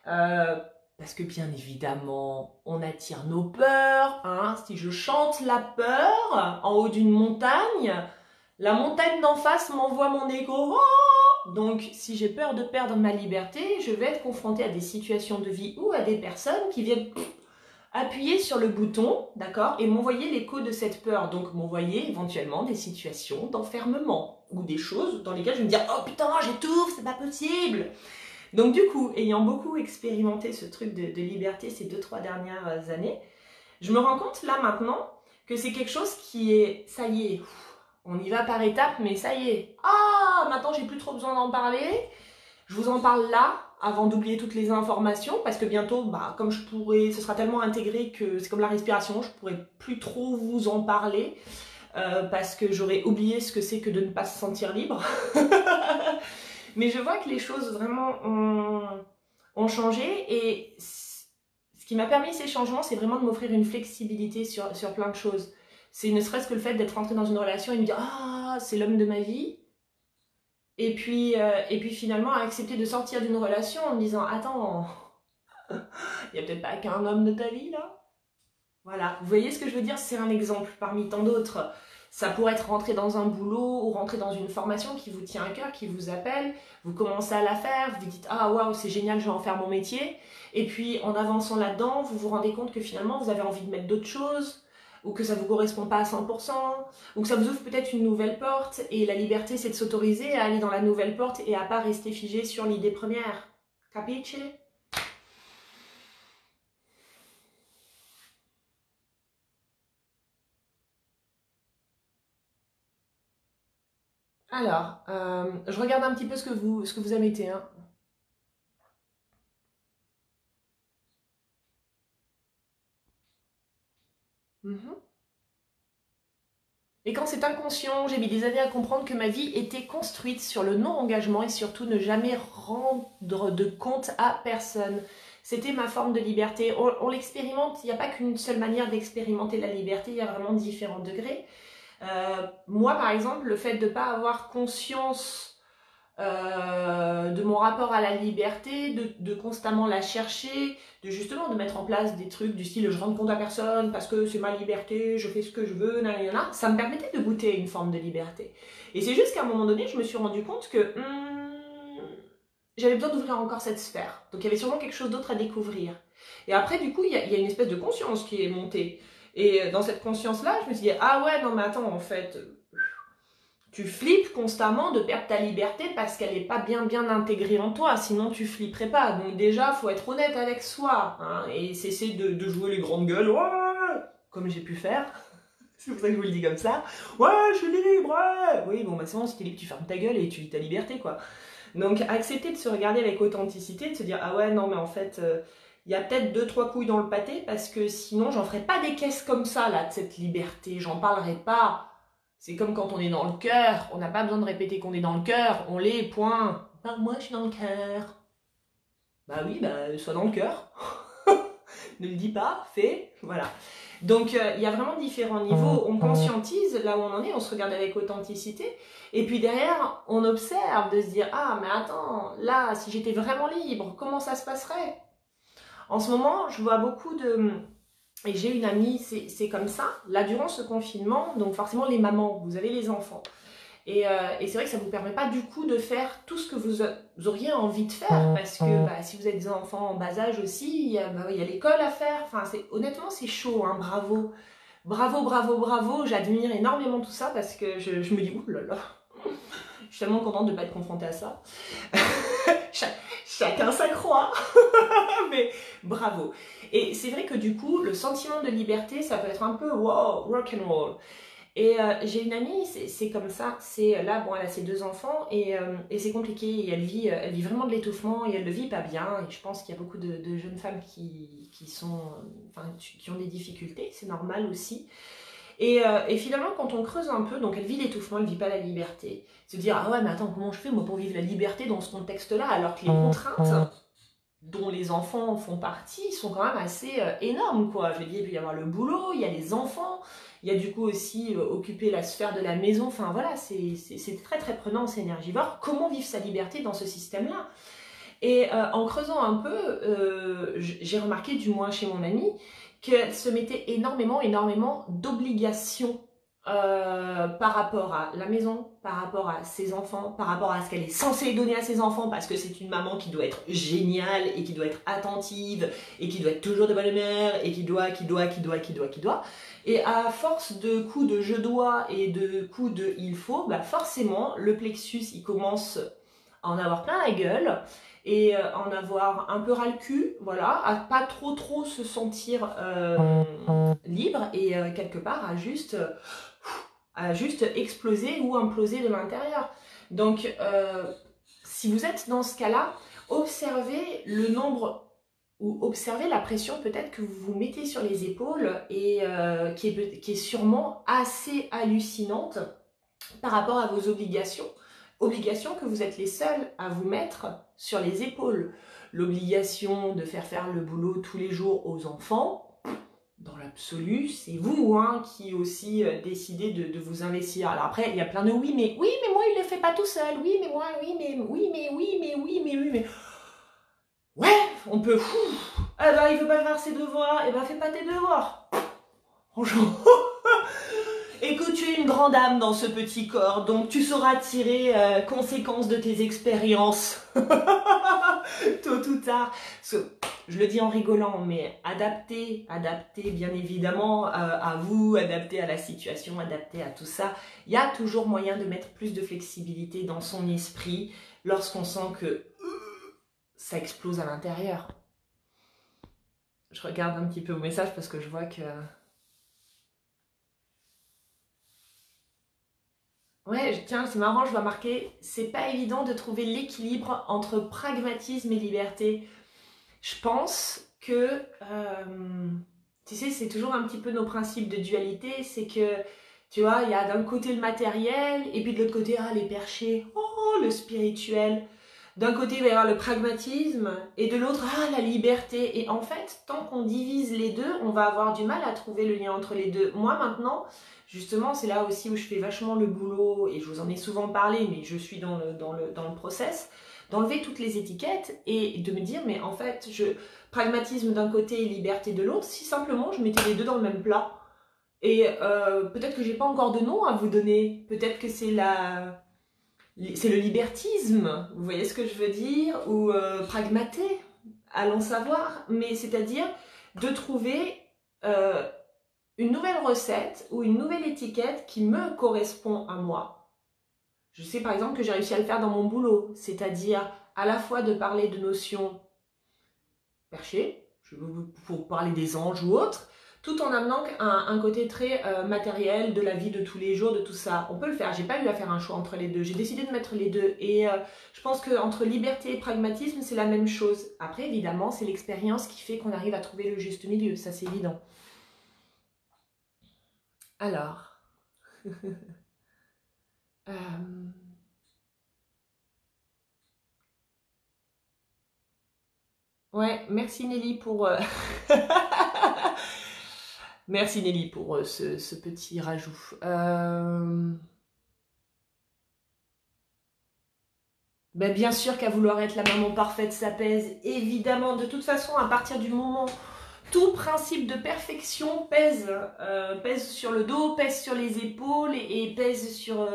Speaker 1: Parce que bien évidemment, on attire nos peurs. Hein. Si je chante la peur en haut d'une montagne, la montagne d'en face m'envoie mon écho. Oh, donc, si j'ai peur de perdre ma liberté, je vais être confrontée à des situations de vie ou à des personnes qui viennent appuyer sur le bouton, d'accord, et m'envoyer l'écho de cette peur. Donc, m'envoyer éventuellement des situations d'enfermement ou des choses dans lesquelles je vais me dire « Oh putain, j'étouffe, c'est pas possible !» Donc du coup, ayant beaucoup expérimenté ce truc de liberté ces 2-3 dernières années, je me rends compte là maintenant que c'est quelque chose qui est, ça y est, on y va par étapes, mais ça y est. Ah, maintenant j'ai plus trop besoin d'en parler, je vous en parle là, avant d'oublier toutes les informations, parce que bientôt, bah, comme ce sera tellement intégré que c'est comme la respiration, je pourrai plus trop vous en parler, parce que j'aurai oublié ce que c'est que de ne pas se sentir libre. Mais je vois que les choses vraiment ont changé et ce qui m'a permis ces changements, c'est vraiment de m'offrir une flexibilité sur plein de choses. C'est ne serait-ce que le fait d'être rentrée dans une relation et me dire « Ah, c'est l'homme de ma vie ». Et puis finalement, accepter de sortir d'une relation en me disant « Attends, il n'y a peut-être pas qu'un homme de ta vie là ?» Voilà, vous voyez ce que je veux dire? C'est un exemple parmi tant d'autres. Ça pourrait être rentrer dans un boulot ou rentrer dans une formation qui vous tient à cœur, qui vous appelle, vous commencez à la faire, vous vous dites « Ah waouh, c'est génial, je vais en faire mon métier ». Et puis en avançant là-dedans, vous vous rendez compte que finalement vous avez envie de mettre d'autres choses, ou que ça ne vous correspond pas à 100%, ou que ça vous ouvre peut-être une nouvelle porte, et la liberté c'est de s'autoriser à aller dans la nouvelle porte et à pas rester figé sur l'idée première. Capiche? Alors, je regarde un petit peu ce que vous émettez. Hein. Et quand c'est inconscient, j'ai mis des années à comprendre que ma vie était construite sur le non-engagement et surtout ne jamais rendre de compte à personne. C'était ma forme de liberté. On l'expérimente, il n'y a pas qu'une seule manière d'expérimenter la liberté, il y a vraiment différents degrés. Moi, par exemple, le fait de ne pas avoir conscience de mon rapport à la liberté, de constamment la chercher, de justement de mettre en place des trucs du style je rends compte à personne parce que c'est ma liberté, je fais ce que je veux, nanana, ça me permettait de goûter à une forme de liberté. Et c'est juste qu'à un moment donné, je me suis rendu compte que j'avais besoin d'ouvrir encore cette sphère. Donc il y avait sûrement quelque chose d'autre à découvrir. Et après, du coup, il y a une espèce de conscience qui est montée. Et dans cette conscience-là, je me suis dit, ah ouais, non mais attends, en fait, Tu flippes constamment de perdre ta liberté parce qu'elle n'est pas bien intégrée en toi, sinon tu flipperais pas. Donc déjà, faut être honnête avec soi, hein, et cesser de jouer les grandes gueules, ouais, comme j'ai pu faire. C'est pour ça que je vous le dis comme ça. Ouais, je suis libre, ouais. Oui, bon, bah c'est bon, si t'es libre, tu fermes ta gueule et tu vis ta liberté, quoi. Donc accepter de se regarder avec authenticité, de se dire, ah ouais, non, mais en fait, il y a peut-être 2-3 couilles dans le pâté, parce que sinon, j'en ferai pas des caisses comme ça, là, de cette liberté. J'en parlerai pas. C'est comme quand on est dans le cœur, on n'a pas besoin de répéter qu'on est dans le cœur, on l'est, point. Bah, moi, je suis dans le cœur. Bah oui, bah, sois dans le cœur. Ne le dis pas, fais, voilà. Donc, il y a vraiment différents niveaux. On conscientise là où on en est, on se regarde avec authenticité. Et puis derrière, on observe de se dire, ah, mais attends, là, si j'étais vraiment libre, comment ça se passerait? En ce moment, je vois beaucoup de... Et j'ai une amie, c'est comme ça, là, durant ce confinement, donc forcément les mamans, vous avez les enfants. Et c'est vrai que ça ne vous permet pas du coup de faire tout ce que vous auriez envie de faire, parce que bah, si vous êtes des enfants en bas âge aussi, il y a l'école à faire, enfin, honnêtement c'est chaud, hein, bravo. Bravo, j'admire énormément tout ça, parce que je me dis, ouh là là, je suis tellement contente de ne pas être confrontée à ça. Chacun sa croix, mais bravo. Et c'est vrai que du coup, le sentiment de liberté, ça peut être un peu wow, rock'n'roll. Et j'ai une amie, c'est comme ça, c'est là, bon, elle a ses 2 enfants et c'est compliqué, et elle vit vraiment de l'étouffement et elle le vit pas bien, et je pense qu'il y a beaucoup de jeunes femmes qui ont des difficultés, c'est normal aussi. Et finalement, quand on creuse un peu, donc elle vit l'étouffement, elle vit pas la liberté. Se dire, ah ouais, mais attends, comment je fais moi pour vivre la liberté dans ce contexte-là, alors que les contraintes dont les enfants font partie sont quand même assez énormes, quoi. Je veux dire, il peut y avoir le boulot, il y a les enfants, il y a du coup aussi occuper la sphère de la maison, enfin voilà, c'est très prenant, c'est énergivore. Comment vivre sa liberté dans ce système-là? Et en creusant un peu, j'ai remarqué, du moins chez mon amie, qu'elle se mettait énormément d'obligations par rapport à la maison, par rapport à ses enfants, par rapport à ce qu'elle est censée donner à ses enfants, parce que c'est une maman qui doit être géniale et qui doit être attentive et qui doit être toujours de bonne humeur et qui doit. Et à force de coups de je dois et de coups de il faut, bah forcément le plexus il commence à en avoir plein la gueule et en avoir un peu ras le cul, voilà, à pas trop se sentir libre et quelque part à juste exploser ou imploser de l'intérieur. Donc, si vous êtes dans ce cas-là, observez le nombre ou observez la pression peut-être que vous vous mettez sur les épaules et qui est sûrement assez hallucinante par rapport à vos obligations. Obligations que vous êtes les seuls à vous mettre sur les épaules. L'obligation de faire le boulot tous les jours aux enfants, dans l'absolu, c'est vous hein, qui aussi décidez de vous investir. Alors après, il y a plein de oui, mais moi, il ne le fait pas tout seul. Oui, mais moi, mais... Ouais, on peut... Ah bah, il veut pas faire ses devoirs. Eh bah, fais pas tes devoirs. Franchement... Écoute, tu es une grande âme dans ce petit corps, donc tu sauras tirer conséquence de tes expériences. Tôt ou tard. Je le dis en rigolant, mais adaptez bien évidemment à vous, adaptez à la situation, adaptez à tout ça. Il y a toujours moyen de mettre plus de flexibilité dans son esprit lorsqu'on sent que ça explose à l'intérieur. Je regarde un petit peu vos messages parce que je vois que... Ouais, tiens, c'est marrant, je vois marquer, c'est pas évident de trouver l'équilibre entre pragmatisme et liberté. Je pense que, tu sais, c'est toujours un petit peu nos principes de dualité, c'est que, tu vois, il y a d'un côté le matériel, et puis de l'autre côté, ah, les perchés, oh, le spirituel. D'un côté, il va y avoir le pragmatisme, et de l'autre, ah, la liberté. Et en fait, tant qu'on divise les deux, on va avoir du mal à trouver le lien entre les deux. Moi, maintenant... Justement, c'est là aussi où je fais vachement le boulot, et je vous en ai souvent parlé, mais je suis dans le process, d'enlever toutes les étiquettes et de me dire, mais en fait, pragmatisme d'un côté et liberté de l'autre, si simplement je mettais les deux dans le même plat. Et peut-être que j'ai pas encore de nom à vous donner, peut-être que c'est le libertisme, vous voyez ce que je veux dire, ou pragmaté, allons savoir, mais c'est-à-dire de trouver... une nouvelle recette ou une nouvelle étiquette qui me correspond à moi. Je sais par exemple que j'ai réussi à le faire dans mon boulot, c'est-à-dire à la fois de parler de notions perchées, pour parler des anges ou autres, tout en amenant un côté très matériel de la vie de tous les jours, de tout ça. On peut le faire, j'ai pas eu à faire un choix entre les deux, j'ai décidé de mettre les deux. Et je pense qu'entre liberté et pragmatisme, c'est la même chose. Après, évidemment, c'est l'expérience qui fait qu'on arrive à trouver le juste milieu, ça c'est évident. Alors... Ouais, merci Nelly pour... Merci Nelly pour ce petit rajout. Ben, bien sûr qu'à vouloir être la maman parfaite, ça pèse. Évidemment, de toute façon, à partir du moment... Tout principe de perfection pèse, pèse sur le dos, pèse sur les épaules et pèse sur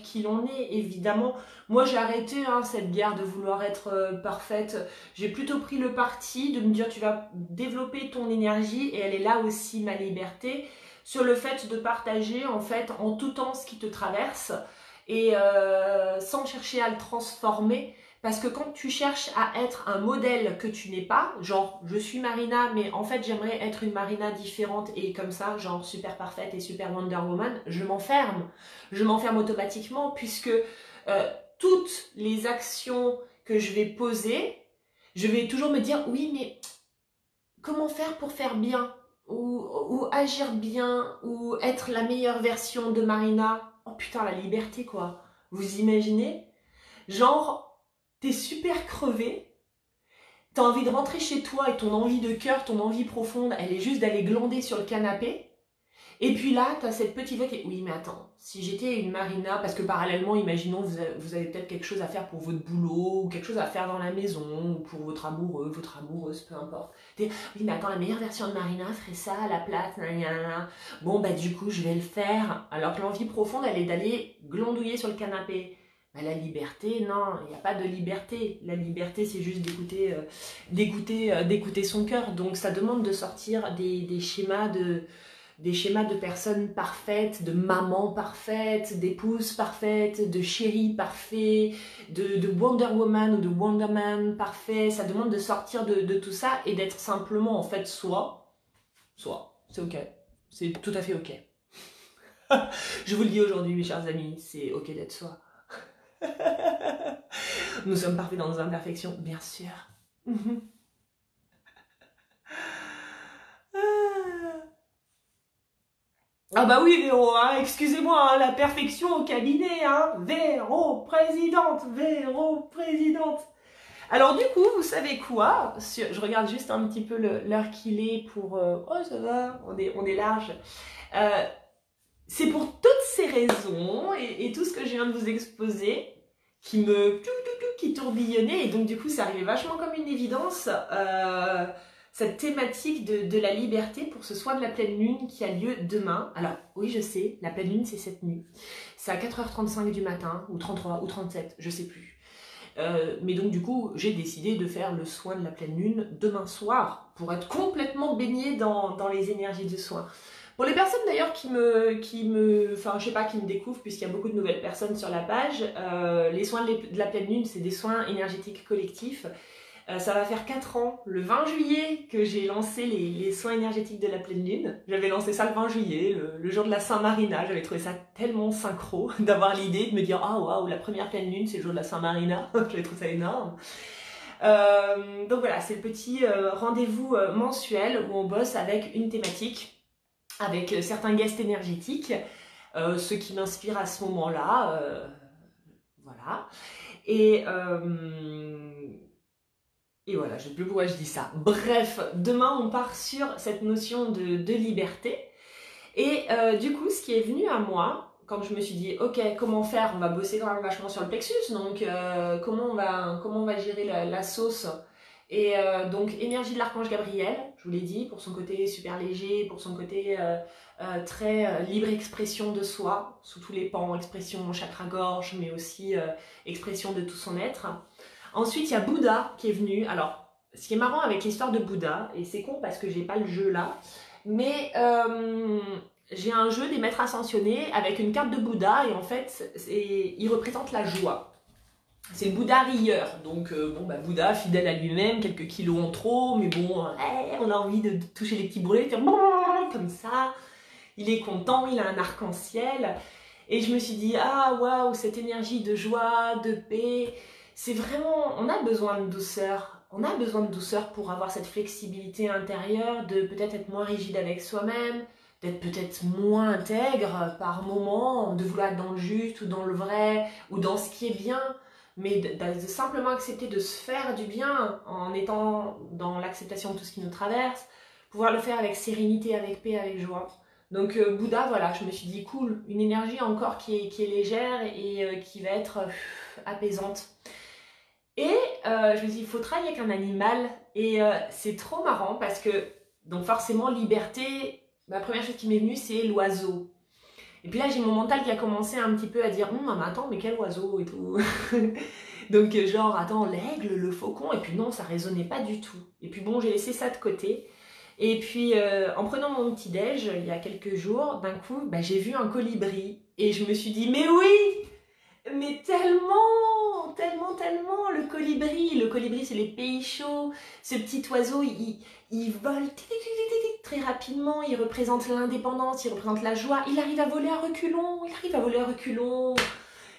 Speaker 1: qui l'on est, évidemment. Moi, j'ai arrêté cette guerre de vouloir être parfaite. J'ai plutôt pris le parti de me dire tu vas développer ton énergie et elle est là aussi ma liberté, sur le fait de partager en fait en tout temps ce qui te traverse et sans chercher à le transformer. Parce que quand tu cherches à être un modèle que tu n'es pas, genre je suis Marina, mais en fait j'aimerais être une Marina différente et comme ça, genre super parfaite et super Wonder Woman, je m'enferme. Je m'enferme automatiquement puisque toutes les actions que je vais poser, je vais toujours me dire oui mais comment faire pour faire bien ou agir bien ou être la meilleure version de Marina. Oh putain la liberté quoi, vous imaginez? Genre... T'es super crevé, t'as envie de rentrer chez toi et ton envie de cœur, ton envie profonde, elle est juste d'aller glander sur le canapé. Et puis là, t'as cette petite voix qui est... Oui, mais attends, si j'étais une Marina, parce que parallèlement, imaginons, vous avez peut-être quelque chose à faire pour votre boulot, ou quelque chose à faire dans la maison, ou pour votre amoureux, votre amoureuse, peu importe. Oui, mais attends, la meilleure version de Marina ferait ça à la place, nanana. Bon, bah du coup, je vais le faire. Alors que l'envie profonde, elle est d'aller glandouiller sur le canapé. La liberté, non, il n'y a pas de liberté. La liberté, c'est juste d'écouter son cœur. Donc, ça demande de sortir des schémas de personnes parfaites, de mamans parfaites, d'épouses parfaites, de chéris parfaits, de Wonder Woman ou de Wonder Man parfait. Ça demande de sortir de tout ça et d'être simplement, en fait, soi. C'est ok. C'est tout à fait ok. Je vous le dis aujourd'hui, mes chers amis, c'est ok d'être soi. Nous sommes parfaits dans nos imperfections, bien sûr. Ah bah oui, Véro, hein, excusez-moi, hein, la perfection au cabinet, hein. Véro, présidente, Véro, présidente. Alors du coup, vous savez quoi? Je regarde juste un petit peu l'heure qu'il est pour... Oh, ça va, on est large. C'est pour toutes ces raisons et tout ce que je viens de vous exposer qui tourbillonnait et donc du coup ça arrivait vachement comme une évidence cette thématique de la liberté pour ce soir de la pleine lune qui a lieu demain. Alors oui je sais, la pleine lune c'est cette nuit, c'est à 4h35 du matin ou 33 ou 37, je sais plus. Mais donc du coup j'ai décidé de faire le soin de la pleine lune demain soir pour être complètement baignée dans les énergies de soin. Pour les personnes d'ailleurs qui me découvrent, puisqu'il y a beaucoup de nouvelles personnes sur la page, les soins de la pleine lune, c'est des soins énergétiques collectifs. Ça va faire 4 ans, le 20 juillet, que j'ai lancé les soins énergétiques de la pleine lune. J'avais lancé ça le 20 juillet, le jour de la Saint-Marina. J'avais trouvé ça tellement synchro d'avoir l'idée de me dire « Ah waouh, la première pleine lune, c'est le jour de la Saint-Marina ». J'avais trouvé ça énorme. Donc voilà, c'est le petit rendez-vous mensuel où on bosse avec une thématique, avec certains guests énergétiques, ce qui m'inspire à ce moment-là, voilà. Et voilà, je ne sais plus pourquoi je dis ça. Bref, demain on part sur cette notion de liberté. Et du coup, ce qui est venu à moi, quand je me suis dit, ok, comment faire? On va bosser quand même vachement sur le plexus, donc comment on va gérer la sauce? Et donc, énergie de l'archange Gabriel, je vous l'ai dit, pour son côté super léger, pour son côté très libre expression de soi, sous tous les pans, expression chakra-gorge, mais aussi expression de tout son être. Ensuite, il y a Bouddha qui est venu. Alors, ce qui est marrant avec l'histoire de Bouddha, et c'est con parce que j'ai pas le jeu là, mais j'ai un jeu des maîtres ascensionnés avec une carte de Bouddha et en fait, il représente la joie. C'est le Bouddha rieur, donc bon bah Bouddha fidèle à lui-même, quelques kilos en trop, mais bon, on a envie de toucher les petits brûlés, de faire comme ça. Il est content, il a un arc-en-ciel. Et je me suis dit, ah waouh, cette énergie de joie, de paix, c'est vraiment, on a besoin de douceur. On a besoin de douceur pour avoir cette flexibilité intérieure, de peut-être être moins rigide avec soi-même, d'être peut-être moins intègre par moment, de vouloir être dans le juste ou dans le vrai, ou dans ce qui est bien, mais de simplement accepter de se faire du bien en étant dans l'acceptation de tout ce qui nous traverse, pouvoir le faire avec sérénité, avec paix, avec joie. Donc Bouddha, voilà, je me suis dit cool, une énergie encore qui est légère et qui va être apaisante. Et je me suis dit, il faut travailler avec un animal et c'est trop marrant parce que, donc forcément, liberté, la première chose qui m'est venue, c'est l'oiseau. Et puis là, j'ai mon mental qui a commencé un petit peu à dire, mais attends, mais quel oiseau et tout. Donc genre, attends, l'aigle, le faucon, et puis non, ça résonnait pas du tout. Et puis bon, j'ai laissé ça de côté. Et puis, en prenant mon petit-déj, il y a quelques jours, d'un coup, bah, j'ai vu un colibri. Et je me suis dit, mais oui, mais tellement, tellement, tellement, le colibri. Le colibri, c'est les pays chauds. Ce petit oiseau, il vole très rapidement. Il représente l'indépendance, il représente la joie. Il arrive à voler à reculons, il arrive à voler à reculons.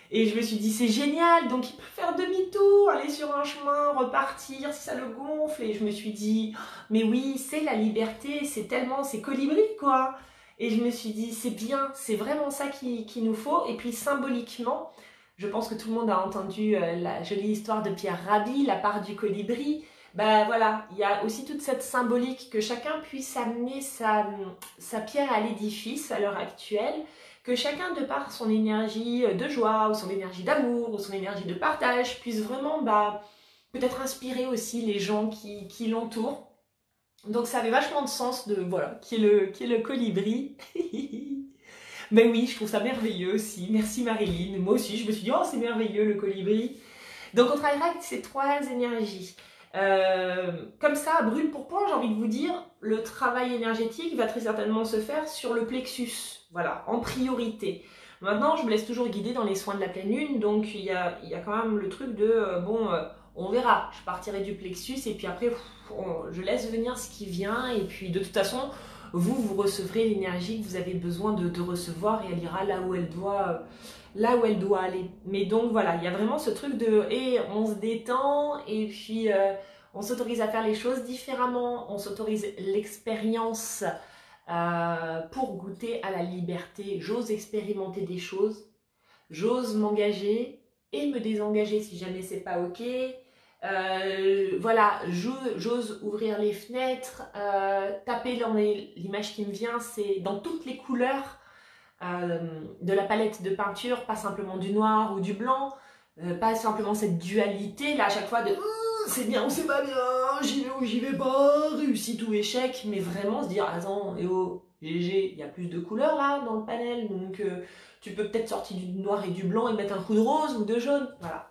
Speaker 1: Et je me suis dit, c'est génial, donc il peut faire demi-tour, aller sur un chemin, repartir si ça le gonfle. Et je me suis dit, mais oui, c'est la liberté, c'est tellement, c'est colibri quoi. Et je me suis dit, c'est bien, c'est vraiment ça qu'il nous faut. Et puis symboliquement, je pense que tout le monde a entendu la jolie histoire de Pierre Rabhi, la part du colibri. Ben voilà, il y a aussi toute cette symbolique que chacun puisse amener sa pierre à l'édifice à l'heure actuelle, que chacun, de par son énergie de joie, ou son énergie d'amour, ou son énergie de partage, puisse vraiment peut-être inspirer aussi les gens qui l'entourent. Donc ça avait vachement de sens de, voilà, qui est le colibri. Mais oui, je trouve ça merveilleux aussi. Merci Marilyn. Moi aussi, je me suis dit, oh c'est merveilleux le colibri. Donc on travaillera avec ces trois énergies. Comme ça, à brûle pour point, j'ai envie de vous dire, le travail énergétique va très certainement se faire sur le plexus, voilà, en priorité. Maintenant, je me laisse toujours guider dans les soins de la pleine lune, donc il y a quand même le truc de, on verra, je partirai du plexus et puis après, je laisse venir ce qui vient et puis de toute façon, vous recevrez l'énergie que vous avez besoin de recevoir et elle ira là où elle doit aller. Mais donc voilà, il y a vraiment ce truc de on se détend et puis on s'autorise à faire les choses différemment, on s'autorise l'expérience pour goûter à la liberté. J'ose expérimenter des choses, j'ose m'engager et me désengager si jamais c'est pas ok. Voilà, j'ose ouvrir les fenêtres, taper dans l'image qui me vient, c'est dans toutes les couleurs de la palette de peinture, pas simplement du noir ou du blanc, pas simplement cette dualité là à chaque fois de c'est bien ou c'est pas bien, j'y vais ou j'y vais pas, réussite ou échec, mais vraiment se dire attends, GG, il y a plus de couleurs là dans le panel, donc tu peux peut-être sortir du noir et du blanc et mettre un coup de rose ou de jaune, voilà.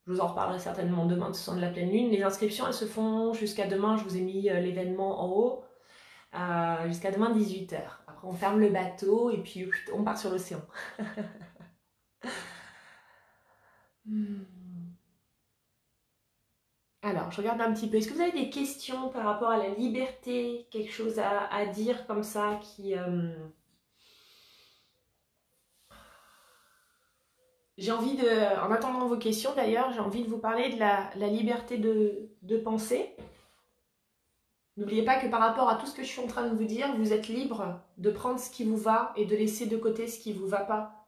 Speaker 1: Je vous en reparlerai certainement demain de ce son de la pleine lune. Les inscriptions elles se font jusqu'à demain, je vous ai mis l'événement en haut. Jusqu'à demain 18 h. Après on ferme le bateau et puis on part sur l'océan. Alors je regarde un petit peu. Est-ce que vous avez des questions par rapport à la liberté? Quelque chose à dire comme ça qui... J'ai envie de... En attendant vos questions d'ailleurs, j'ai envie de vous parler de la liberté de penser. N'oubliez pas que par rapport à tout ce que je suis en train de vous dire, vous êtes libre de prendre ce qui vous va et de laisser de côté ce qui ne vous va pas.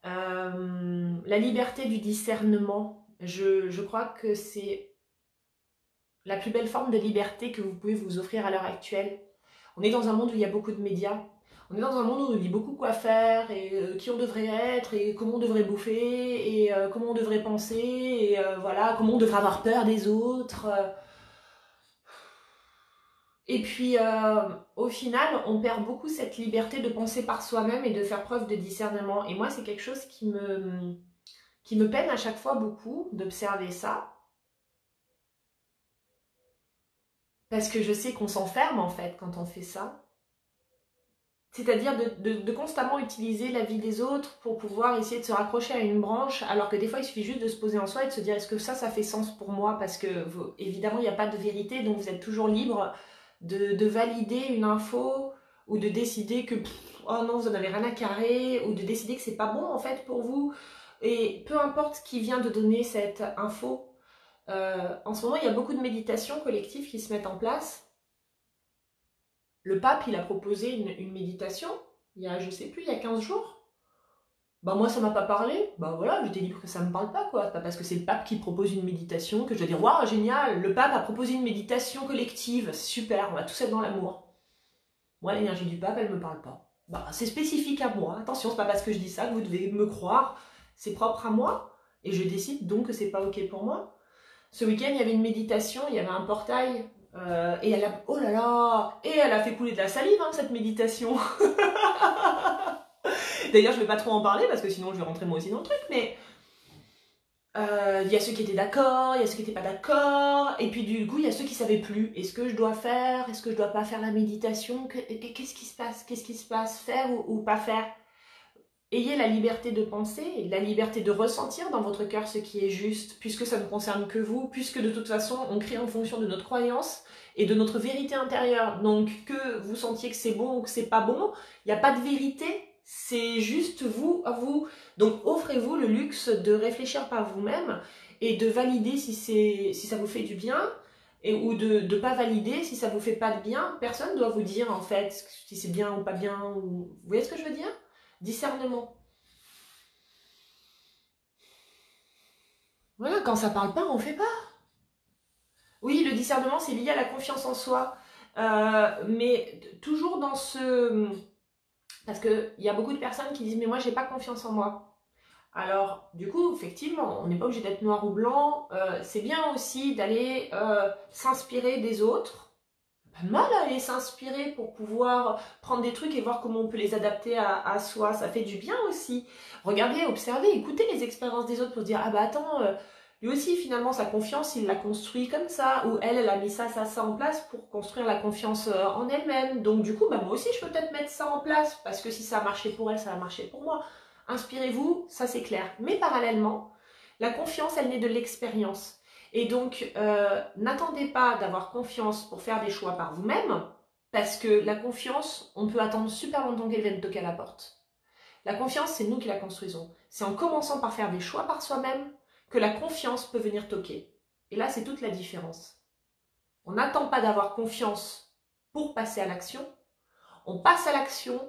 Speaker 1: La liberté du discernement, je crois que c'est la plus belle forme de liberté que vous pouvez vous offrir à l'heure actuelle. On est dans un monde où il y a beaucoup de médias. On est dans un monde où on nous dit beaucoup quoi faire et qui on devrait être et comment on devrait bouffer et comment on devrait penser et voilà, comment on devrait avoir peur des autres. Et puis, au final, on perd beaucoup cette liberté de penser par soi-même et de faire preuve de discernement. Et moi, c'est quelque chose qui me peine à chaque fois beaucoup d'observer ça. Parce que je sais qu'on s'enferme en fait quand on fait ça. C'est-à-dire de constamment utiliser la vie des autres pour pouvoir essayer de se raccrocher à une branche, alors que des fois il suffit juste de se poser en soi et de se dire est-ce que ça fait sens pour moi? Parce que évidemment il n'y a pas de vérité, donc vous êtes toujours libre de valider une info ou de décider que oh non vous en avez rien à carrer, ou de décider que c'est pas bon en fait pour vous. Et peu importe qui vient de donner cette info, en ce moment il y a beaucoup de méditations collectives qui se mettent en place. Le pape, il a proposé une méditation, il y a, je sais plus, il y a 15 jours. Bah moi, ça m'a pas parlé. Bah voilà, j'étais libre que ça me parle pas, quoi. C'est pas parce que c'est le pape qui propose une méditation que je dois dire « Waouh, génial, le pape a proposé une méditation collective, super, on va tous être dans l'amour. » Moi, l'énergie du pape, elle me parle pas. Bah, c'est spécifique à moi. Attention, c'est pas parce que je dis ça que vous devez me croire. C'est propre à moi. Et je décide donc que c'est pas ok pour moi. Ce week-end, il y avait une méditation, il y avait un portail. Et elle a, oh là là, et elle a fait couler de la salive, hein, cette méditation. D'ailleurs, je vais pas trop en parler parce que sinon je vais rentrer moi aussi dans le truc, mais il y a ceux qui étaient d'accord, il y a ceux qui n'étaient pas d'accord, et puis du coup, il y a ceux qui savaient plus. Est-ce que je dois faire, est-ce que je dois pas faire la méditation? Qu'est-ce qui se passe? Qu'est-ce qui se passe? Faire ou pas faire? Ayez la liberté de penser, la liberté de ressentir dans votre cœur ce qui est juste, puisque ça ne concerne que vous, puisque de toute façon, on crée en fonction de notre croyance et de notre vérité intérieure. Donc, que vous sentiez que c'est bon ou que c'est pas bon, il n'y a pas de vérité, c'est juste vous à vous. Donc, offrez-vous le luxe de réfléchir par vous-même et de valider si ça vous fait du bien, ou de ne pas valider si ça vous fait pas de bien. Personne ne doit vous dire, en fait, si c'est bien ou pas bien. Vous voyez ce que je veux dire? Discernement. Voilà, quand ça parle pas, on fait pas. Oui, le discernement, c'est lié à la confiance en soi. Mais toujours dans ce... Parce qu'il y a beaucoup de personnes qui disent « Mais moi, j'ai pas confiance en moi ». Alors, du coup, effectivement, on n'est pas obligé d'être noir ou blanc. C'est bien aussi d'aller s'inspirer des autres. Pas de mal à aller s'inspirer pour pouvoir prendre des trucs et voir comment on peut les adapter à soi. Ça fait du bien aussi. Regardez, observez, écoutez les expériences des autres pour se dire « Ah bah attends, lui aussi finalement sa confiance, il l'a construit comme ça. » Ou elle a mis ça en place pour construire la confiance en elle-même. Donc du coup, bah, moi aussi je peux peut-être mettre ça en place. Parce que si ça a marché pour elle, ça va marcher pour moi. Inspirez-vous, ça c'est clair. Mais parallèlement, la confiance, elle naît de l'expérience. Et donc, n'attendez pas d'avoir confiance pour faire des choix par vous-même, parce que la confiance, on peut attendre super longtemps qu'elle vienne toquer à la porte. La confiance, c'est nous qui la construisons. C'est en commençant par faire des choix par soi-même que la confiance peut venir toquer. Et là, c'est toute la différence. On n'attend pas d'avoir confiance pour passer à l'action. On passe à l'action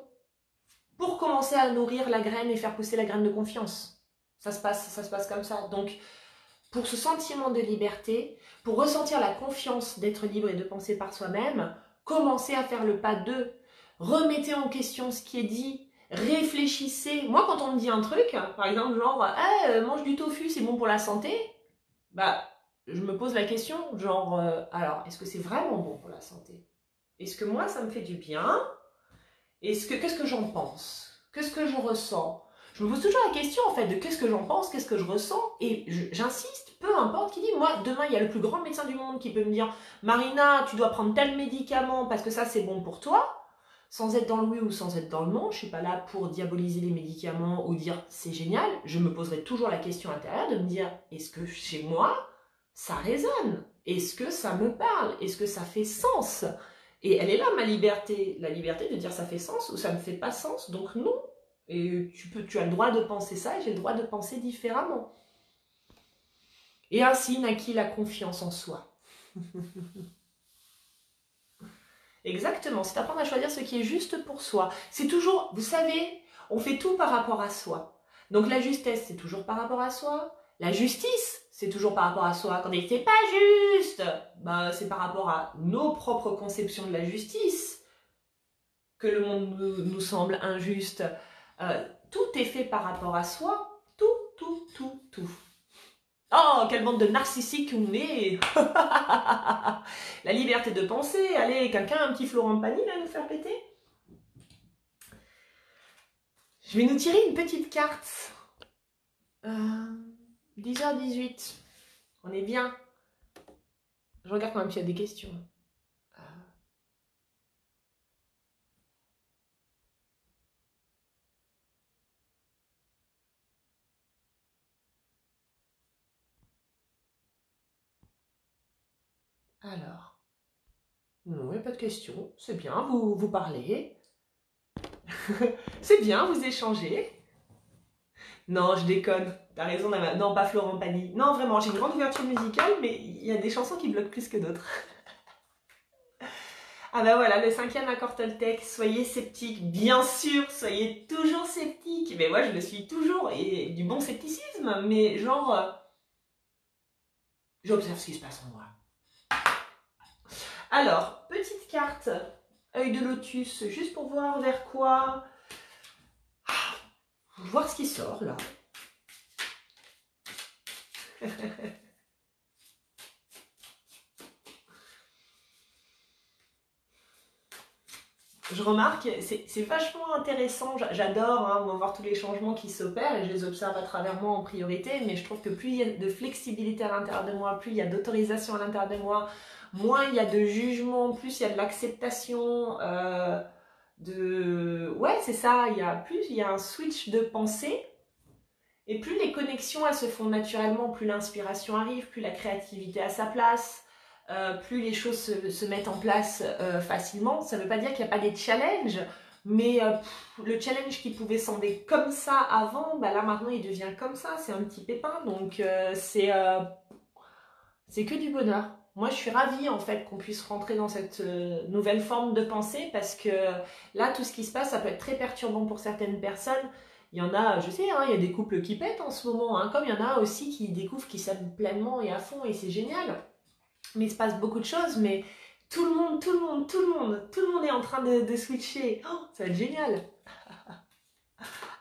Speaker 1: pour commencer à nourrir la graine et faire pousser la graine de confiance. Ça se passe comme ça. Donc, pour ce sentiment de liberté, pour ressentir la confiance d'être libre et de penser par soi-même, commencez à faire le pas 2. Remettez en question ce qui est dit, réfléchissez. Moi, quand on me dit un truc, par exemple, genre hey, mange du tofu, c'est bon pour la santé, bah, je me pose la question, genre, alors, est-ce que c'est vraiment bon pour la santé? Est-ce que moi, ça me fait du bien? Qu'est-ce que j'en pense? Qu'est-ce que je ressens? Je me pose toujours la question en fait de qu'est-ce que j'en pense, qu'est-ce que je ressens, et j'insiste, peu importe qui dit. Moi, demain, il y a le plus grand médecin du monde qui peut me dire « Marina, tu dois prendre tel médicament parce que ça, c'est bon pour toi », sans être dans le oui ou sans être dans le non. Je ne suis pas là pour diaboliser les médicaments ou dire « c'est génial ». Je me poserai toujours la question intérieure de me dire « est-ce que chez moi, ça résonne? Est-ce que ça me parle? Est-ce que ça fait sens ?» Et elle est là, ma liberté. La liberté de dire ça fait sens ou ça ne fait pas sens, donc non. Et tu as le droit de penser ça et j'ai le droit de penser différemment. Et ainsi naquit la confiance en soi. Exactement, c'est apprendre à choisir ce qui est juste pour soi. C'est toujours, vous savez, on fait tout par rapport à soi. Donc la justesse, c'est toujours par rapport à soi. La justice, c'est toujours par rapport à soi. Quand on dit « c'est pas juste », bah, c'est par rapport à nos propres conceptions de la justice que le monde nous semble injuste. Tout est fait par rapport à soi. Tout. Oh, quelle bande de narcissiques on est. La liberté de penser. Allez, quelqu'un a un petit Florent Pagny là à nous faire péter? Je vais nous tirer une petite carte. 10h18. On est bien. Je regarde quand même s'il y a des questions. Alors, non, il n'y a pas de question. C'est bien, vous parlez. C'est bien, vous échangez. Non, je déconne. T'as raison, non, pas Florent Pagny. Non, vraiment, j'ai une grande ouverture musicale, mais il y a des chansons qui bloquent plus que d'autres. Ah bah voilà, le 5e accord Toltec, soyez sceptique, bien sûr, soyez toujours sceptique. Mais moi, je le suis toujours, et du bon scepticisme, mais genre, j'observe ce qui se passe en moi. Alors, petite carte, œil de lotus, juste pour voir vers quoi... Voir ce qui sort, là. Je remarque, c'est vachement intéressant, j'adore hein, voir tous les changements qui s'opèrent et je les observe à travers moi en priorité, mais je trouve que plus il y a de flexibilité à l'intérieur de moi, plus il y a d'autorisation à l'intérieur de moi, moins il y a de jugement, plus il y a de l'acceptation, Ouais, c'est ça, plus il y a un switch de pensée, et plus les connexions elles se font naturellement, plus l'inspiration arrive, plus la créativité a sa place, plus les choses se mettent en place facilement. Ça ne veut pas dire qu'il n'y a pas des challenges, mais le challenge qui pouvait sembler comme ça avant, bah là maintenant il devient comme ça, c'est un petit pépin, donc c'est que du bonheur. Moi je suis ravie en fait qu'on puisse rentrer dans cette nouvelle forme de pensée, parce que là tout ce qui se passe, ça peut être très perturbant pour certaines personnes. Il y en a, je sais, hein, il y a des couples qui pètent en ce moment, hein, comme il y en a aussi qui découvrent qu'ils s'aiment pleinement et à fond, et c'est génial. Mais il se passe beaucoup de choses, mais tout le monde est en train de switcher. Oh, ça va être génial.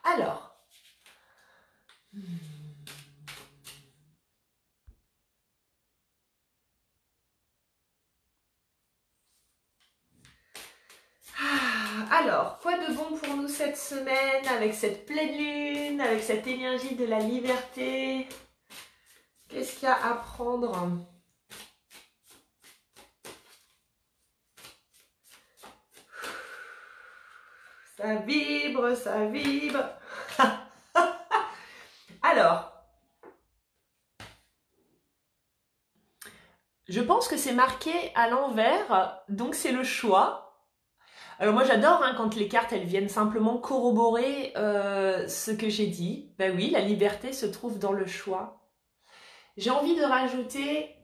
Speaker 1: Alors. Alors, quoi de bon pour nous cette semaine, avec cette pleine lune, avec cette énergie de la liberté? Qu'est-ce qu'il y a à prendre? Ça vibre, ça vibre. Alors, je pense que c'est marqué à l'envers, donc c'est le choix. Alors moi j'adore hein, quand les cartes elles viennent simplement corroborer ce que j'ai dit. Ben oui, la liberté se trouve dans le choix. J'ai envie de rajouter,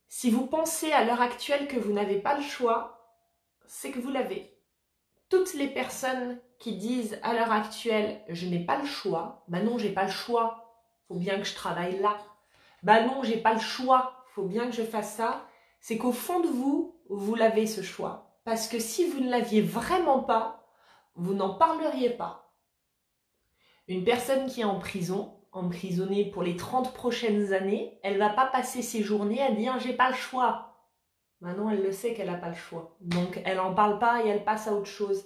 Speaker 1: si vous pensez à l'heure actuelle que vous n'avez pas le choix, c'est que vous l'avez. Toutes les personnes qui disent à l'heure actuelle, je n'ai pas le choix, bah non, j'ai pas le choix, faut bien que je travaille là. Bah non, j'ai pas le choix, faut bien que je fasse ça. C'est qu'au fond de vous, vous l'avez ce choix. Parce que si vous ne l'aviez vraiment pas, vous n'en parleriez pas. Une personne qui est en prison, emprisonnée pour les 30 prochaines années, elle va pas passer ses journées à dire j'ai pas le choix. Maintenant, elle le sait qu'elle n'a pas le choix. Donc, elle n'en parle pas et elle passe à autre chose.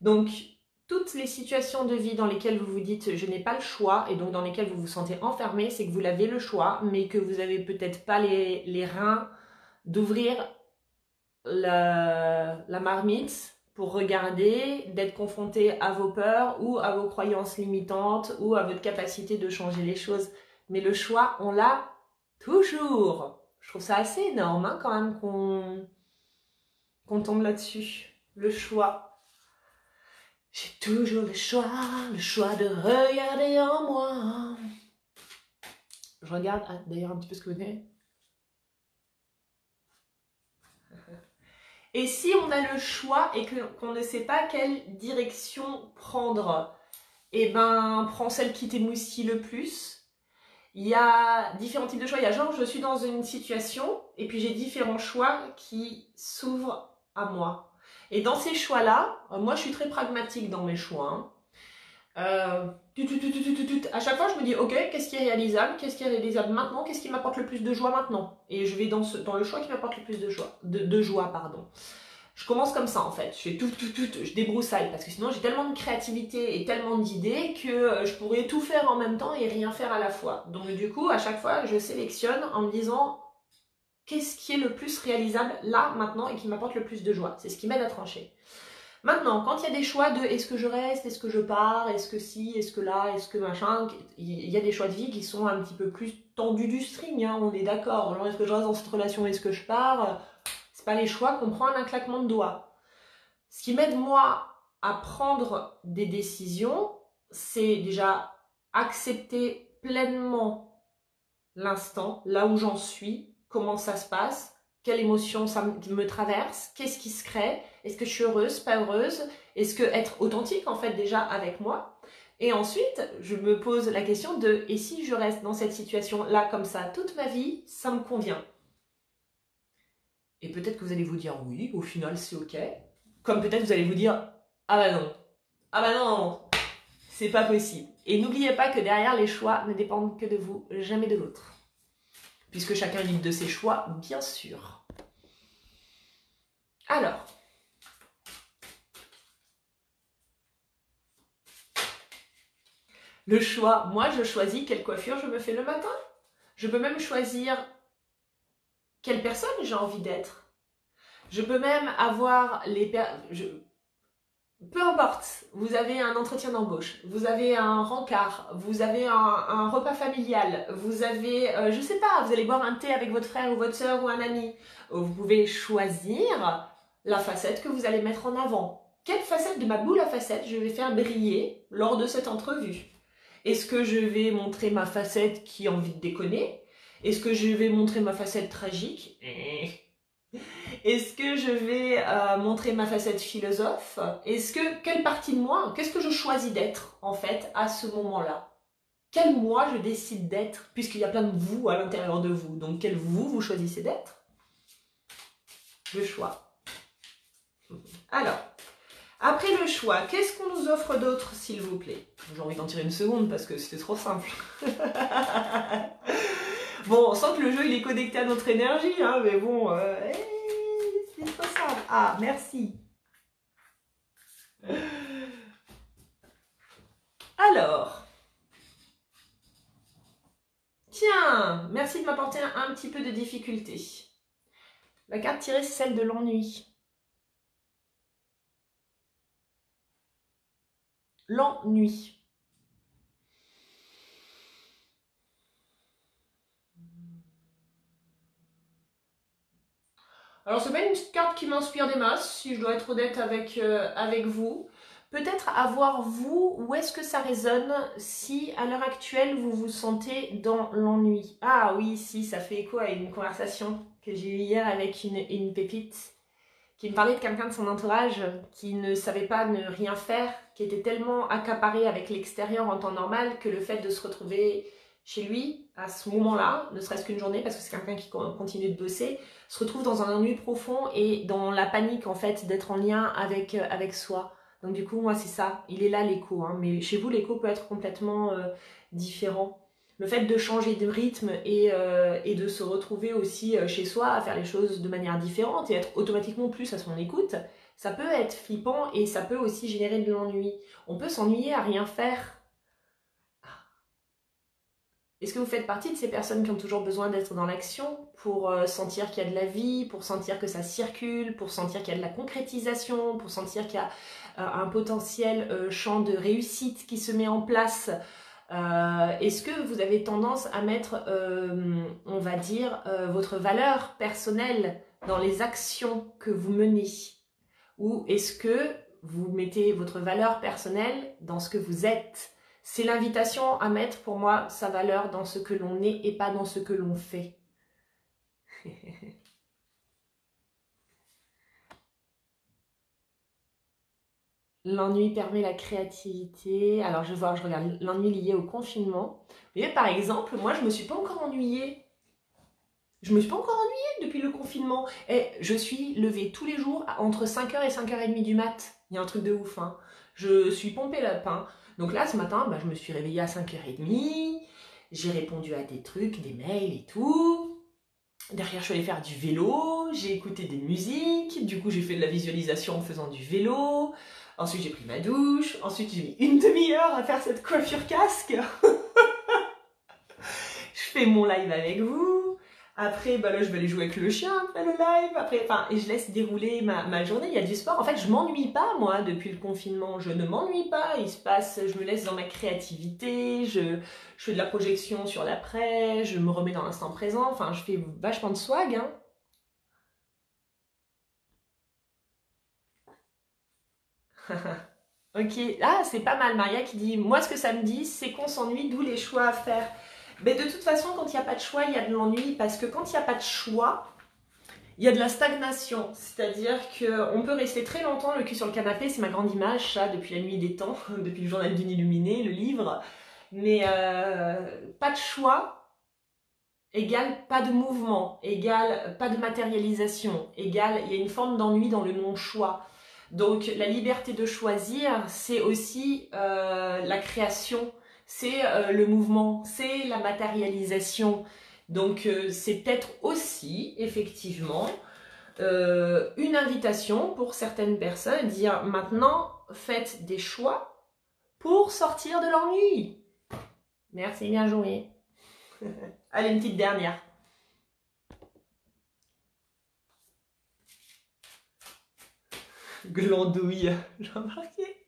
Speaker 1: Donc, toutes les situations de vie dans lesquelles vous vous dites je n'ai pas le choix et donc dans lesquelles vous vous sentez enfermé, c'est que vous l'avez le choix, mais que vous n'avez peut-être pas les reins d'ouvrir la marmite pour regarder, d'être confronté à vos peurs ou à vos croyances limitantes ou à votre capacité de changer les choses. Mais le choix, on l'a toujours. Je trouve ça assez énorme hein, quand même qu'on tombe là-dessus. Le choix. J'ai toujours le choix de regarder en moi. Je regarde d'ailleurs un petit peu ce que vous dites. Et si on a le choix et qu'on ne sait pas quelle direction prendre, eh ben, prends celle qui t'émoustille le plus. Il y a différents types de choix. Il y a genre, je suis dans une situation et puis j'ai différents choix qui s'ouvrent à moi. Et dans ces choix-là, moi je suis très pragmatique dans mes choix. Hein. À chaque fois, je me dis, ok, qu'est-ce qui est réalisable maintenant, qu'est-ce qui m'apporte le plus de joie maintenant? Et je vais dans le choix qui m'apporte le plus de joie, pardon. Je commence comme ça en fait, je fais je débroussaille parce que sinon j'ai tellement de créativité et tellement d'idées que je pourrais tout faire en même temps et rien faire à la fois. Donc du coup, à chaque fois, je sélectionne en me disant qu'est-ce qui est le plus réalisable là, maintenant et qui m'apporte le plus de joie. C'est ce qui m'aide à trancher. Maintenant, quand il y a des choix de est-ce que je reste, est-ce que je pars, est-ce que si, est-ce que là, est-ce que machin, il y a des choix de vie qui sont un petit peu plus tendus du string, hein, on est d'accord. Genre, est-ce que je reste dans cette relation, est-ce que je pars? C'est pas les choix qu'on prend à un claquement de doigts. Ce qui m'aide, moi, à prendre des décisions, c'est déjà accepter pleinement l'instant, là où j'en suis, comment ça se passe, quelle émotion ça me traverse, qu'est-ce qui se crée, est-ce que je suis heureuse, pas heureuse, est-ce que être authentique en fait déjà avec moi. Et ensuite, je me pose la question de et si je reste dans cette situation-là comme ça toute ma vie, ça me convient. Et peut-être que vous allez vous dire oui, au final c'est ok. Comme peut-être vous allez vous dire ah bah non, c'est pas possible. Et n'oubliez pas que derrière les choix ne dépendent que de vous, jamais de l'autre. Puisque chacun est libre de ses choix, bien sûr. Alors, le choix, moi je choisis quelle coiffure je me fais le matin. Je peux même choisir quelle personne j'ai envie d'être. Je peux même avoir peu importe, vous avez un entretien d'embauche, vous avez un rencard, vous avez un repas familial, vous avez, je sais pas, vous allez boire un thé avec votre frère ou votre soeur ou un ami. Vous pouvez choisir la facette que vous allez mettre en avant. Quelle facette de ma boule à facettes je vais faire briller lors de cette entrevue? Est-ce que je vais montrer ma facette qui a envie de déconner? Est-ce que je vais montrer ma facette tragique? Est-ce que je vais montrer ma facette philosophe? Quelle partie de moi, qu'est-ce que je choisis d'être en fait à ce moment-là? Quel moi je décide d'être? Puisqu'il y a plein de vous à l'intérieur de vous. Donc quel vous choisissez d'être? Le choix. Alors, après le choix, qu'est-ce qu'on nous offre d'autre s'il vous plaît? J'ai envie d'en tirer une seconde parce que c'était trop simple. Bon, on sent que le jeu il est connecté à notre énergie, hein, mais bon... c'est trop simple. Ah, merci. Alors, tiens, merci de m'apporter un petit peu de difficulté. La carte tirée, c'est celle de l'ennui. L'ennui. Alors, c'est pas une carte qui m'inspire des masses, si je dois être honnête avec vous. Peut-être à voir vous, où est-ce que ça résonne si à l'heure actuelle vous vous sentez dans l'ennui. Ah oui, si, ça fait écho à une conversation que j'ai eue hier avec une pépite qui me parlait de quelqu'un de son entourage qui ne savait pas ne rien faire, qui était tellement accaparé avec l'extérieur en temps normal que le fait de se retrouver chez lui à ce moment-là, ne serait-ce qu'une journée, parce que c'est quelqu'un qui continue de bosser, se retrouve dans un ennui profond et dans la panique en fait d'être en lien avec soi. Donc du coup, moi c'est ça, il est là l'écho, hein, mais chez vous l'écho peut être complètement différent. Le fait de changer de rythme et de se retrouver aussi chez soi à faire les choses de manière différente et être automatiquement plus à son écoute, ça peut être flippant et ça peut aussi générer de l'ennui. On peut s'ennuyer à rien faire. Est-ce que vous faites partie de ces personnes qui ont toujours besoin d'être dans l'action pour sentir qu'il y a de la vie, pour sentir que ça circule, pour sentir qu'il y a de la concrétisation, pour sentir qu'il y a un potentiel champ de réussite qui se met en place? Est-ce que vous avez tendance à mettre, on va dire, votre valeur personnelle dans les actions que vous menez? Ou est-ce que vous mettez votre valeur personnelle dans ce que vous êtes? C'est l'invitation à mettre pour moi sa valeur dans ce que l'on est et pas dans ce que l'on fait. L'ennui permet la créativité. Alors je regarde l'ennui lié au confinement. Mais par exemple, moi je ne me suis pas encore ennuyée. Je me suis pas encore ennuyée depuis le confinement. Et je suis levée tous les jours entre 5h et 5h30 du mat. Il y a un truc de ouf, hein. Je suis pompée lapin. Donc là, ce matin, je me suis réveillée à 5h30. J'ai répondu à des trucs, des mails et tout. Derrière, je suis allée faire du vélo. J'ai écouté des musiques. Du coup, j'ai fait de la visualisation en faisant du vélo. Ensuite, j'ai pris ma douche. Ensuite, j'ai mis une demi-heure à faire cette coiffure casque. Je fais mon live avec vous. Après, bah là, je vais aller jouer avec le chien après le live. Après, enfin, et je laisse dérouler ma journée. Il y a du sport. En fait, je m'ennuie pas, moi, depuis le confinement. Je ne m'ennuie pas. Il se passe, je me laisse dans ma créativité. Je fais de la projection sur l'après. Je me remets dans l'instant présent. Enfin, je fais vachement de swag, hein. Ok, ah c'est pas mal, Maria qui dit, moi ce que ça me dit, c'est qu'on s'ennuie, d'où les choix à faire. Mais de toute façon, quand il n'y a pas de choix, il y a de l'ennui, parce que quand il n'y a pas de choix, il y a de la stagnation. C'est-à-dire qu'on peut rester très longtemps le cul sur le canapé, c'est ma grande image, ça, depuis la nuit des temps, depuis le journal d'une illuminée, le livre. Mais pas de choix égale pas de mouvement, égale pas de matérialisation, égale il y a une forme d'ennui dans le non-choix. Donc la liberté de choisir, c'est aussi la création, c'est le mouvement, c'est la matérialisation. Donc c'est peut-être aussi, effectivement, une invitation pour certaines personnes à dire maintenant, faites des choix pour sortir de l'ennui. Merci, bien joué. Allez, une petite dernière. Glandouille, j'ai remarqué.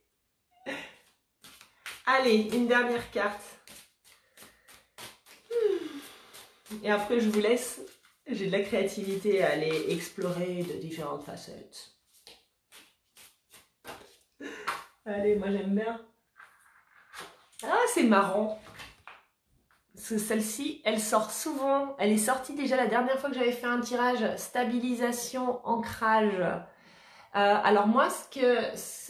Speaker 1: Allez, une dernière carte. Et après, je vous laisse. J'ai de la créativité à aller explorer de différentes facettes. Allez, moi j'aime bien. Ah, c'est marrant. Celle-ci, elle sort souvent. Elle est sortie déjà la dernière fois que j'avais fait un tirage. Stabilisation, ancrage. Alors moi,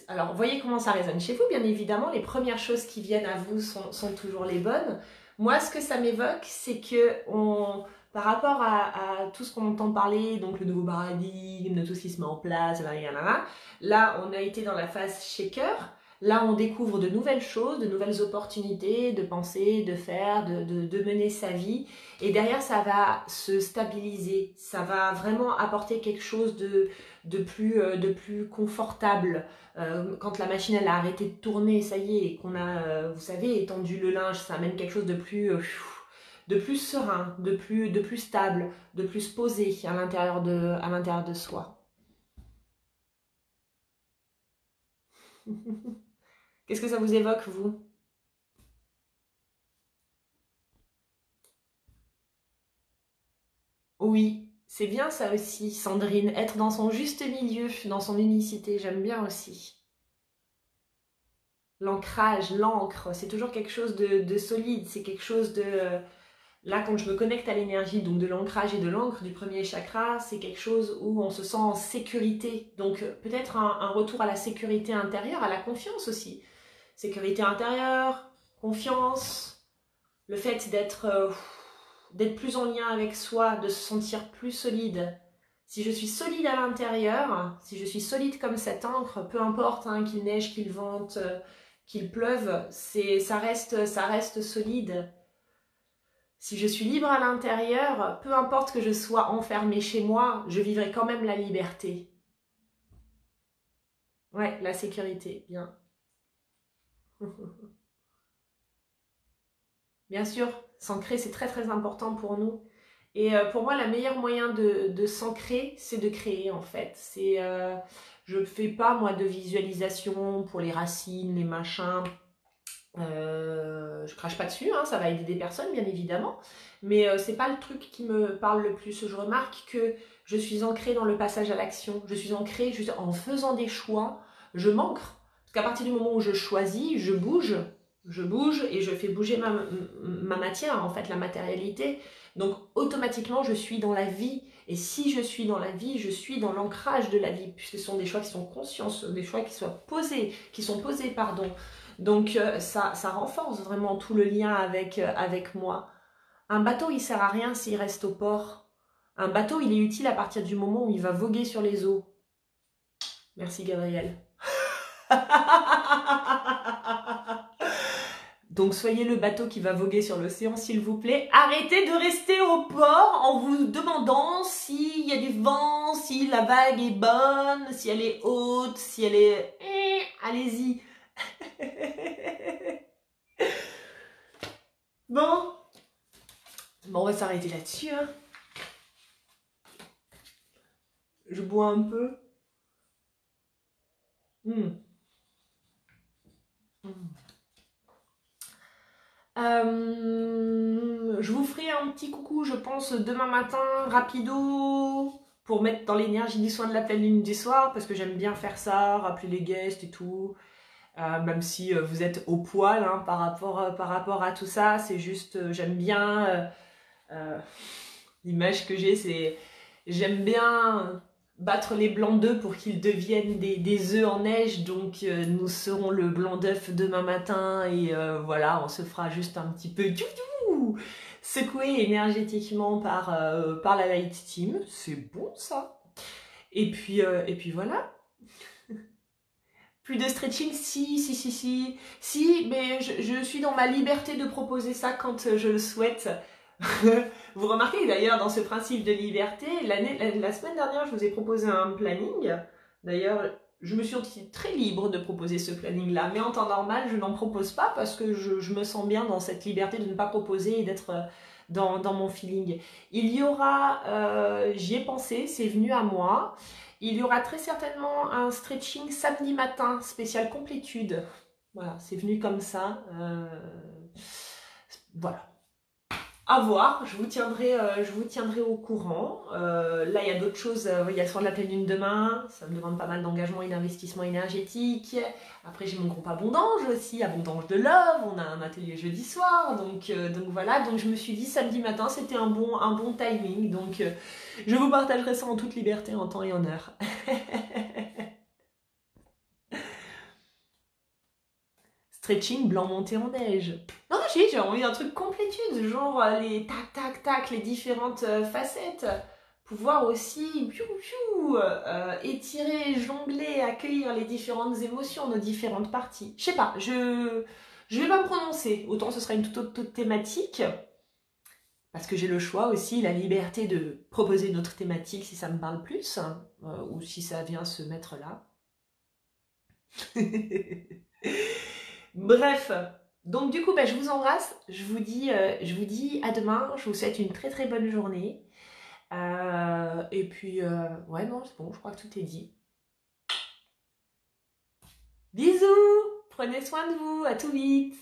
Speaker 1: alors voyez comment ça résonne chez vous, bien évidemment, les premières choses qui viennent à vous sont toujours les bonnes. Moi, ce que ça m'évoque, c'est que par rapport à tout ce qu'on entend parler, donc le nouveau paradigme, de tout ce qui se met en place, là, on a été dans la phase shaker. Là, on découvre de nouvelles choses, de nouvelles opportunités de penser, de faire, de mener sa vie. Et derrière, ça va se stabiliser. Ça va vraiment apporter quelque chose de plus confortable. Quand la machine elle a arrêté de tourner, ça y est, et qu'on a, vous savez, étendu le linge, ça amène quelque chose de plus serein, de plus stable, de plus posé à l'intérieur de soi. Qu'est-ce que ça vous évoque, vous? Oui, c'est bien ça aussi, Sandrine. Être dans son juste milieu, dans son unicité, j'aime bien aussi. L'ancrage, l'encre, c'est toujours quelque chose de solide, c'est quelque chose de... Là, quand je me connecte à l'énergie, donc de l'ancrage et de l'encre du premier chakra, c'est quelque chose où on se sent en sécurité. Donc peut-être un retour à la sécurité intérieure, à la confiance aussi. Sécurité intérieure, confiance, le fait d'être plus en lien avec soi, de se sentir plus solide. Si je suis solide à l'intérieur, si je suis solide comme cette encre, peu importe hein, qu'il neige, qu'il vente, qu'il pleuve, ça reste solide. Si je suis libre à l'intérieur, peu importe que je sois enfermée chez moi, je vivrai quand même la liberté. Ouais, la sécurité, bien. Bien sûr, s'ancrer, c'est très très important pour nous. Et pour moi, le meilleur moyen de s'ancrer, c'est de créer en fait. Je ne fais pas moi de visualisation pour les racines, les machins. Je crache pas dessus, hein, ça va aider des personnes bien évidemment, mais c'est pas le truc qui me parle le plus. Je remarque que je suis ancrée dans le passage à l'action, je suis ancrée juste en faisant des choix, je m'ancre, parce qu'à partir du moment où je choisis, je bouge et je fais bouger ma matière, en fait la matérialité, donc automatiquement je suis dans la vie, et si je suis dans la vie, je suis dans l'ancrage de la vie, puisque ce sont des choix qui sont conscients, des choix qui sont posés, pardon. Donc ça renforce vraiment tout le lien avec moi. Un bateau, il sert à rien s'il reste au port. Un bateau, il est utile à partir du moment où il va voguer sur les eaux. Merci Gabriel. Donc soyez le bateau qui va voguer sur l'océan, s'il vous plaît. Arrêtez de rester au port en vous demandant s'il y a du vent, si la vague est bonne, si elle est haute, si elle est... Allez-y. Bon, on va s'arrêter là-dessus. Hein. Je bois un peu. Mm. Je vous ferai un petit coucou, je pense, demain matin, rapido, pour mettre dans l'énergie du soin de la pleine lune du soir, parce que j'aime bien faire ça, rappeler les guests et tout. Même si vous êtes au poil hein, par rapport à tout ça, c'est juste, j'aime bien, l'image que j'ai, c'est, j'aime bien battre les blancs d'œufs pour qu'ils deviennent des œufs en neige, donc nous serons le blanc d'œuf demain matin, et voilà, on se fera juste un petit peu secouer énergétiquement par la Light Team, c'est bon ça. Et puis voilà. Plus de stretching, si, mais je suis dans ma liberté de proposer ça quand je le souhaite. Vous remarquez d'ailleurs dans ce principe de liberté, la semaine dernière, je vous ai proposé un planning. D'ailleurs, je me suis sentie très libre de proposer ce planning-là, mais en temps normal, je n'en propose pas parce que je me sens bien dans cette liberté de ne pas proposer et d'être dans mon feeling. Il y aura, j'y ai pensé, c'est venu à moi. Il y aura très certainement un stretching samedi matin, spécial complétude. Voilà, c'est venu comme ça. Voilà. À voir, je vous tiendrai au courant. Là, il y a d'autres choses. Il y a le soin de la pleine lune demain. Ça me demande pas mal d'engagement et d'investissement énergétique. Après, j'ai mon groupe Abondange aussi, Abondange de Love. On a un atelier jeudi soir. Donc voilà. Donc je me suis dit samedi matin, c'était un bon timing. Donc je vous partagerai ça en toute liberté, en temps et en heure. Stretching blanc monté en neige. Non, j'ai envie d'un truc complétude, genre les tac tac tac, les différentes facettes. Pouvoir aussi étirer, jongler, accueillir les différentes émotions, nos différentes parties. Je sais pas, je vais pas me prononcer. Autant ce sera une toute autre thématique, parce que j'ai le choix aussi, la liberté de proposer une autre thématique si ça me parle plus, ou si ça vient se mettre là. Bref, donc du coup, bah, je vous embrasse, je vous dis à demain, je vous souhaite une très très bonne journée. Et puis, ouais, non, c'est bon, je crois que tout est dit. Bisous, prenez soin de vous, à tout vite.